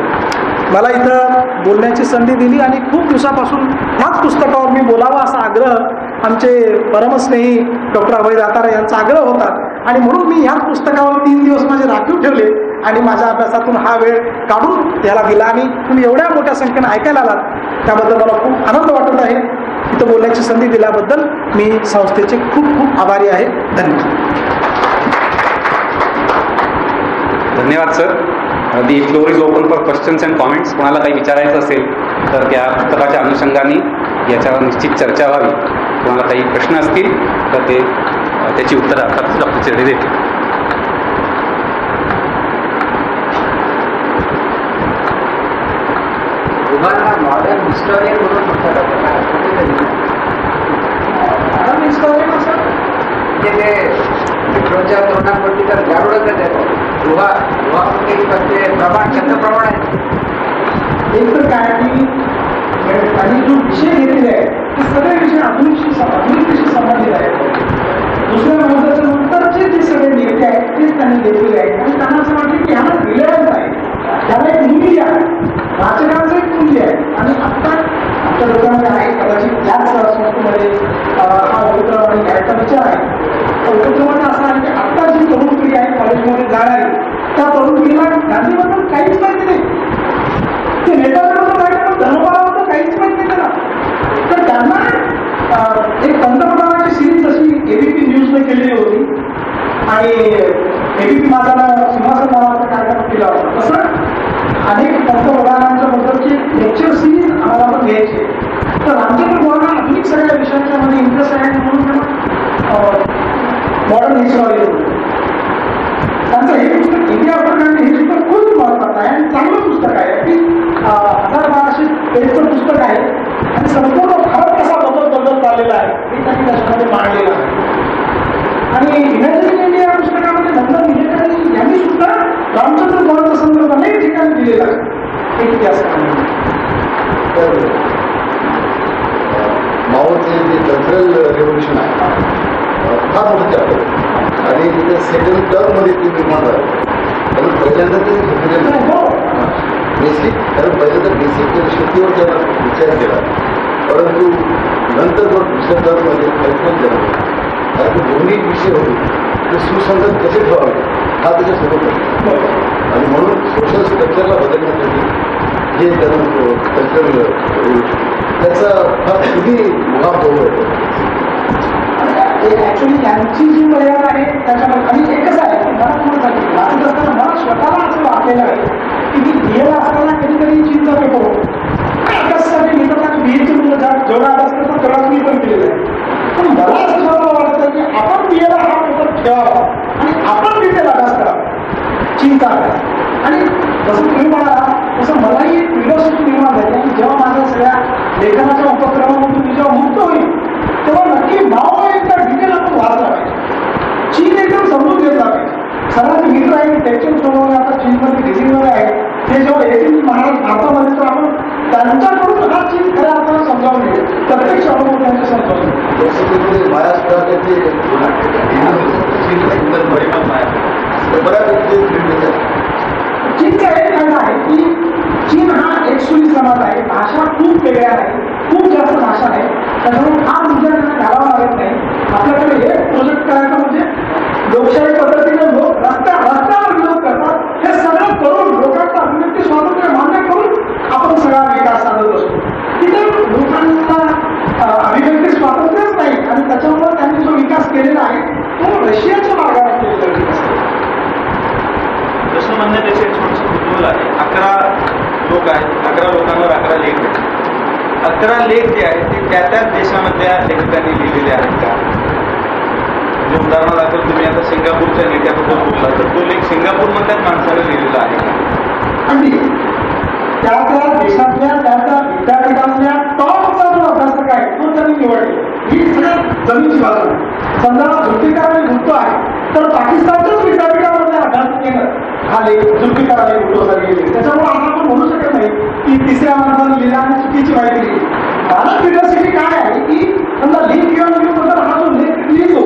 मला इथं बोलण्याची संधी दिली आणि खूप दिवसापासून ह्याच पुस्तकावर मी बोलावं असा आग्रह आमचे परमस्नेही डॉक्टर अभय दातार यांचा आग्रह होता. आणि म्हणून मी ह्याच पुस्तकावर 3 दिवस माझे राखीव ठेवले आणि माझ्या अभ्यासातून हा वेळ काढून त्याला दिला. आणि तुम्ही एवढ्या मोठ्या संख्येनं ऐकायला आलात त्याबद्दल मला खूप आनंद वाटत आहे. इथं बोलण्याची संधी दिल्याबद्दल मी संस्थेचे खूप खूप आभारी आहे. धन्यवाद sir. The floor is open for questions and comments. कोणाला काही विचारायचं असेल तर त्या पुस्तकाच्या अनुषंगाने याच्यावर निश्चित चर्चा व्हावी. कोणाला काही प्रश्न असतील तर त्याची उत्तरं अर्थात डॉक्टर चेडे देतील. मॉडर्न हिस्टोरियन म्हणून मॉडर्न हिस्टोरियन असं म्हणजे ते मेट्रोच्या तोंडावरती तर गारुडच आहे, प्रमाण चंद्र प्रमाण आहे. एक तर काय की आणि जो विषय घेतलेले आहे ते सगळे विषय आधुनिकशी संबंधित आहेत. दुसऱ्या महत्वाच्या नंतरचे जे सगळे नेते आहेत तेच त्यांनी घेतलेले आहेत आणि त्यांना असं वाटतं की ह्याला रिलेव्हन्स आहे, ह्याला एक मूल्य आहे, वाचकांचं एक मूल्य आहे. आणि आत्ता आमच्या लोकांमध्ये आहे कदाचित त्याच संस्थेमध्ये हा उपक्रम आणि घ्यायचा विचार आहे. उपक्रमाचा असा आहे की आत्ता जी तरुण पिढी आहे कॉलेजमध्ये जाणारी त्या तरुण पिढीला गांधीबद्दल काहीच माहिती नाही, ते नेत्याबद्दल माहिती पण धर्मपालाबद्दल काहीच माहिती नाही त्यांना. तर त्यांना एक पंतप्रधानाची सिरीज अशी एबीपी न्यूजने केलेली होती आणि एबीपी माझ्याला सिंहासन नावाचा कार्यक्रम केला होता. तसं अनेक पंतप्रधानांच्या बद्दलची लेक्चर सिरीज आम्हाला पण घ्यायची. तर आमच्याकडे मुलांना आधुनिक सगळ्या विषयांच्या मध्ये इंटरेस्ट आहे म्हणून मॉडर्न हिस्टॉरियन त्यांचं हे पुस्तक इंडिया प्रकारने हे पुस्तक खूप महत्वाचं आहे आणि चांगलं पुस्तक आहे. अगदी 1000-1200 पेजचं पुस्तक आहे आणि संपूर्ण भारत कसा बदलत चाललेला आहे हे त्यांनी त्याच्यामध्ये मांडलेलं आहे. आणि इमॅजिनिंग इंडिया या पुस्तकामध्ये नंतर विवेकानंद यांनी सुद्धा रामचंद्र गोळाचा संदर्भ अनेक ठिकाणी दिलेला आहे. एक इतिहास माओचे जे कल्चरल रेव्होल्युशन आहे फार मोठं चॅप्टर आणि तिथे सेकंड टर्ममध्ये ते निर्माण झालं. कारण पहिल्यांदा ते घेतलेलं नाही बेसिक, कारण पहिल्यांदा बेसिक शेतीवर त्याला विचार केला, परंतु नंतर जर दुसऱ्या टर्ममध्ये कल्चरल डेव्हलपमेंट आणि ते दोन्ही विषय होते ते सुसंगत कसे ठेवावे हा त्याच्यासोबत होता. आणि म्हणून सोशल स्ट्रक्चरला बदलण्यासाठी जे त्यांना कल्चरल त्याचा फार किती मुलाम ऍक्च्युली यांची जी मर्यादा आहे त्याच्यामध्ये आणि एकच आहे की मला तुम्हाला सांगितलं वाचत असताना मला स्वतःला असं वाटलेलं आहे की मी बीएला असताना कधी कधी चिंता पेपर अभ्यासासाठी मिळतात आणि बीएची मुलं जेवढा अभ्यास करतात तेवढाच मी पण केलेला आहे. पण मला असं स्वतःला वाटतं की आपण बीएला हा पेपर ठेवावा आणि आपण बीएला अभ्यास करावा चिंता अभ्यास. आणि जसं तुम्ही म्हणाला तसं मलाही एक क्युरिओसिटी निर्माण झाली आणि जेव्हा माझ्या सगळ्या लेखनाच्या उपक्रमामधून मी जेव्हा मुक्त होईल तेव्हा नक्की माओ एकदा डिटेल आपण वाचला पाहिजे. चीन एकदम समजून घेतला पाहिजे. सगळ्यांचे मित्र आहे टेक्चर सोडवणे आता चीनमध्ये डिझिंगमध्ये आहे ते जेव्हा येतील महाराज भारतामध्ये तर आपण त्यांच्याकडून हा चीन खऱ्या अर्थानं समजावून घेऊ प्रत्यक्ष अनुभव त्यांचे समजावून घेऊ. माया सुद्धा त्याचे बऱ्यापैकी चीनचं एक कारण आहे की चीन हा एकसुरी समाज आहे. भाषा खूप वेगळ्या आहे खूप जास्त भाषा आहे त्याच्यामुळे हा मुद्दा त्यांना घालावा लागत नाही. आपल्याकडे हे प्रोजेक्ट करायचं म्हणजे लोकशाही पद्धतीने लोक रस्त्यावर विरोध करतात हे सगळं करून लोकांचं अभिव्यक्ती स्वातंत्र्य मान्य करून आपण सगळा विकास साधत असतो. तिथे लोकांना अभिव्यक्ती स्वातंत्र्यच नाही आणि त्याच्यामुळे त्यांनी जो विकास केलेला आहे तो रशियाच्या मार्गाने केलेला विकास आहे. प्रश्न म्हणण्यापेक्षा एक छोटंसं कुतूहल आहे. 11 लोक आहेत 11 लोकांवर 11 लेख आहेत. 11 लेख जे आहेत ते त्याच देशामधल्या लेखकांनी लिहिलेले आहेत का? म्हणजे उदाहरणार्थ तुम्ही आता सिंगापूरच्या नेत्याबद्दल बोलला तर तो लेख सिंगापूरमधल्याच माणसाने लिहिलेला आहे का? अगदी त्या देशातल्या त्या विद्यापीठातल्या टॉपचा जो अभ्यासक आहे तो त्यांनी निवडले. ही सगळ्यात जमीनची बाजू आहे. समजा जुल्फिकार अली भुट्टो आहे तर पाकिस्तानच्याच विद्यापीठामध्ये अभ्यासिकेनं हा लेख जुल्फिकार अली भुट्टोसाठी लिहिले. त्याच्यामुळे आपण म्हणू शकत नाही की तिसऱ्या माणसाने लिहिला आणि चुकीची माहिती लिहिली. भारत युनिव्हर्सिटी काय आहे की समजा लिंक बद्दल हा जो लेख लिहितो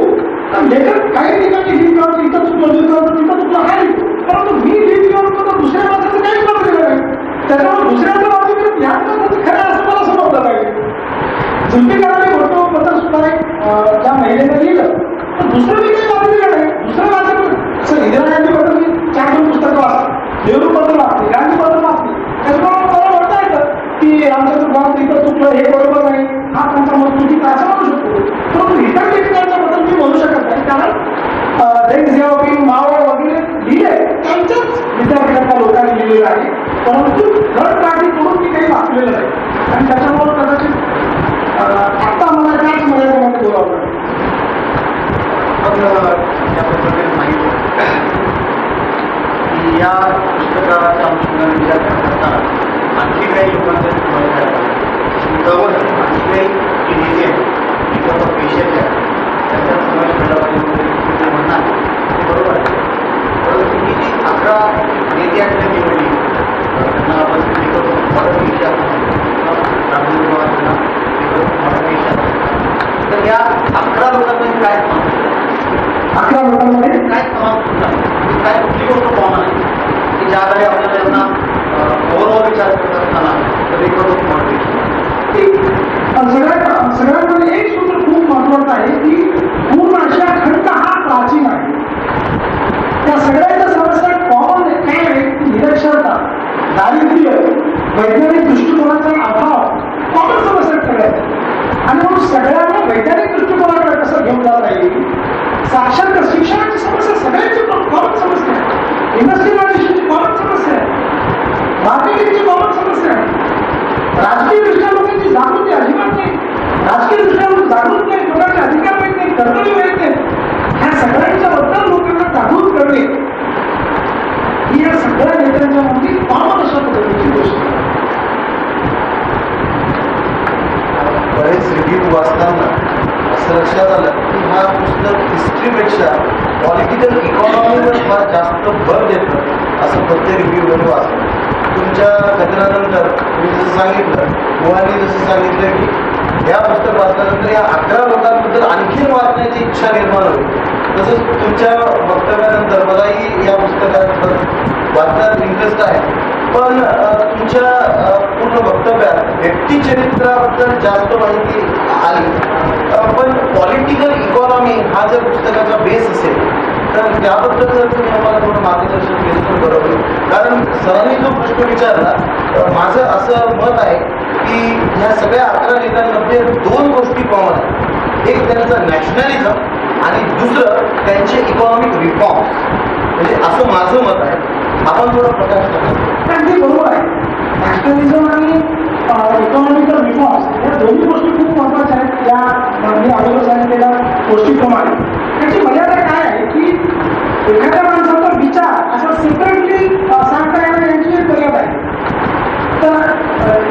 तर लेखक काही ठिकाणी लिंक इथं चुकलं तिथं चुकलं हा लिहितो परंतु मी लिंक तर दुसऱ्या माणसाचं काही बघलेलं नाही. त्याच्यामुळे दुसऱ्याच्या बाजूने ज्ञान खरं असं मला समजलं पाहिजे. जुल्फिकार अली भुट्टो बद्दल सुद्धा ज्या महिलेनं लिहिलं तर दुसरं मी काही वाचलेलं नाही. दुसरं वाचलं असं इंदिरा गांधी बद्दल मी 4-2 पुस्तकं वाचली नेहरू बद्दल वाचली गांधी बद्दल वाचली त्याच्यामुळे मला म्हणता येतं की आमच्या दुकानात इथं चुकलं हे बरोबर नाही हा त्यांचा मत चुकीचा असं म्हणू शकतो. परंतु इतर लेखकांच्याबद्दल मी म्हणू शकत नाही कारण डेंग झियाओपिंग माओ वगैरे लिहिले त्यांच्याच विद्यापीठातल्या लोकांनी लिहिलेलं आहे परंतु थर्ड पार्टी करून मी काही वाचलेलं नाही आणि त्याच्यामुळे कदाचित आता मला त्याच मर्यादेमध्ये बोलावं लागेल. या पद्धतीने माहिती की या पुस्तकाच्या अनुषंगाने विचार करत असताना आणखी काही लोकांचे आणखी काही जी नेते आहेत पेशंट आहेत त्यांचा समावेश केला पाहिजे म्हणणं आहे ते बरोबर आहे. परंतु ही जी 11 नेते आहेत त्यांनी निवडली त्यांना आपण मराठी विषय मराठी विषय तर या 11 लोकांमध्ये काय 11 लोकांमध्ये काय काय कुठली गोष्ट कॉमन आहे की ज्या आधारे आपल्याला त्यांना ओव्हरऑल विचार करत असताना सगळ्यांमध्ये एक सूत्र खूप महत्वाचं आहे की पूर्ण आशिया खंड हा प्राचीन आहे. त्या सगळ्यांच्या समस्या कॉमन काय आहे की निरक्षरता दारिद्र्य वैज्ञानिक दृष्टिकोनाचा अभाव कॉमन समस्या सगळ्यात आणि मग सगळ्यांना वैज्ञानिक दृष्टिकोनाकडे कसं घेऊन जाता येईल. साक्षरता शिक्षणाची समस्या सगळ्यांची कॉमन समस्या आहे. इंडस्ट्रियलायझेशनची कॉमन समस्या आहे. मार्केटिंगची कॉमन समस्या आहे. राजकीय दृष्ट्या लोकांची जागृती अजिबात नाही. राजकीय दृष्ट्या लोक जागृत नाही लोकांचे अधिकार माहित नाही कर्तव्य माहित नाही. ह्या सगळ्यांच्या बद्दल लोकांना जागृत करणे ही या सगळ्या नेत्यांच्या मध्ये कॉमन अशा पद्धतीची गोष्ट आहे. बरेच रिव्ह्यू वाचताना असं लक्षात आलं की हा पुस्तक हिस्ट्रीपेक्षा पॉलिटिकल इकॉनॉमीवर फार जास्त भर देतं असं प्रत्येक रिव्ह्यूमध्ये वाचलं. तुमच्या कथनानंतर तुम्ही जसं सांगितलं मुलांनी जसं सांगितलं की या पुस्तक वाचल्यानंतर या 11 लोकांबद्दल आणखीन वाचण्याची इच्छा निर्माण होईल. तसंच तुमच्या वक्तव्यानंतर मलाही या पुस्तकाबद्दल वाचण्यात इंटरेस्ट आहे. पण तुमच्या पूर्ण वक्तव्यात व्यक्तिचरित्राबद्दल जास्त माहिती आली पण पॉलिटिकल इकॉनॉमी हा हा जर पुस्तकाचा बेस असेल तर त्याबद्दल जर तुम्ही आम्हाला थोडं मार्गदर्शन केलं तर बरं होईल. कारण सरांनी जो प्रश्न विचारला, माझं असं मत आहे की ह्या सगळ्या 11 नेत्यांमध्ये 2 गोष्टी कॉमन आहेत. एक त्यांचं नॅशनलिझम आणि दुसरं त्यांचे इकॉनॉमिक रिफॉर्म्स. म्हणजे असं माझं मत आहे. आपण थोडं प्रकाश टाका. अगदी बरोबर आहे. नॅशनलिझम आणि इकॉनॉमिकल रिफॉर्म्स या दोन्ही गोष्टी खूप महत्त्वाच्या आहेत. या मी अगोदर सांगितलेल्या गोष्टीप्रमाणे त्याची मर्यादा काय आहे की एखाद्या माणसाचा विचार असा सेपरेटली सांगता येणं यांची एक मर्यादा आहे. तर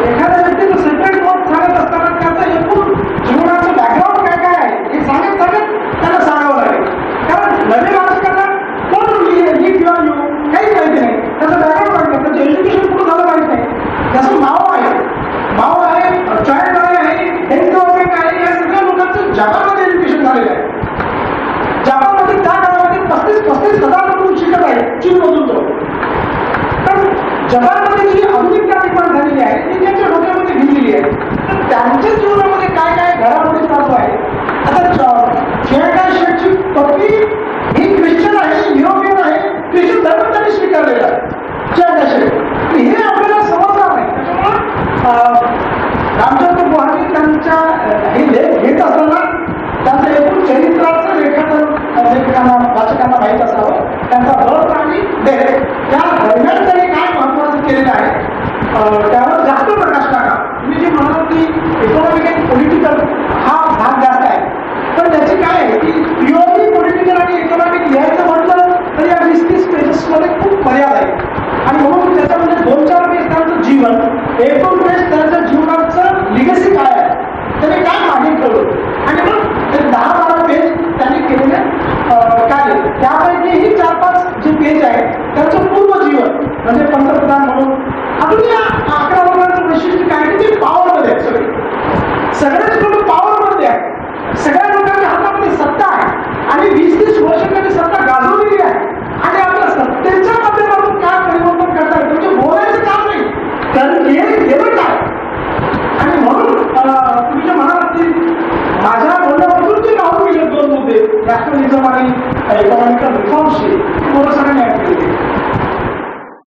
एखाद्या व्यक्तीचं सेपरेट मत सांगत असताना त्याचं एकूण जीवनाचं बॅकग्राऊंड काय काय आहे हे सांगत त्यांना सांगावं लागेल. कारण नवीन राजकारणात कोण लीड किंवा यू काहीच माहिती नाही. त्याचं बॅकग्राऊंड माहिती, त्याचं एज्युकेशन कुठं झालं माहित नाही. त्याचं माव आहे, चाइल्ड आहे, हेल्थ गव्हर्नमेंट आहे, या सगळ्या लोकांचं जपानमध्ये एज्युकेशन झालेलं आहे. जपानमध्ये त्या काळामध्ये 35,000 लोक शिकत आहेत चीनमधून तो. तर जपानमध्ये जी आधुनिक निर्माण झालेली आहे ती त्यांच्या डोक्यामध्ये घेतलेली आहे. तर त्यांच्या जीवनामध्ये काय काय घडामोडी चालू आहे. आता शेरखा शेठची पत्नी ही ख्रिश्चन आहे, युरोपियन आहे, ख्रिश्चन धर्म त्यांनी स्वीकारलेला आहे. शेरखा शेठ हे आपल्याला समजणार नाही. त्याच्यामुळं रामचंद्र गुहाने त्यांच्या हे लेख घेत असताना त्यांचं एकूण चरित्राचं रेखाटन लेखकांना वाचकांना माहीत असावं. त्यांचा बर्थ आणि डेथ त्या दरम्यान त्यांनी काय महत्वाचं केलेलं आहे त्यावर जास्त प्रकाश टाका. तुम्ही जे म्हणाल की इकॉनॉमिक आणि पॉलिटिकल हा भाग जास्त आहे, पण त्याची काय आहे की प्युअरली पॉलिटिकल आणि इकॉनॉमिक लिहायचं म्हटलं तर या 20-30 पेजेसमध्ये खूप मर्यादा आहे. आणि म्हणून त्याच्यामध्ये 2-4 पेज त्यांचं जीवन, 1-2 पेज त्यांच्या जीवनाचं लिगसी काय आहे, त्याने काय मागे ठेवलं, आणि मग 10-12 पेज त्यांनी केलेले कार्य. त्यापैकीही 4-5 जे पेज आहेत त्यांचं पूर्ण जीवन म्हणजे पंतप्रधान म्हणून. अजून या 11 लोकांचं वैशिष्ट्य काय की ते पॉवरमध्ये आहेत. सगळेच लोक पॉवरमध्ये आहेत. सगळ्या लोकांच्या हातामध्ये सत्ता आहे आणि 20-30 वर्ष त्यांनी सत्ता गाजवलेली आहे. आणि आपल्या सत्तेच्या माध्यमातून काय परिवर्तन करता येईल म्हणजे बोलायचं काम नाही, तर केलं काय. आणि म्हणून तुम्ही जे म्हणालात की माझ्या बोलण्यापासून जे राहून गेले 2 मुद्दे, नॅशनलिझम आणि इकॉनॉमिकल रिफॉर्मशी, थोडं सगळं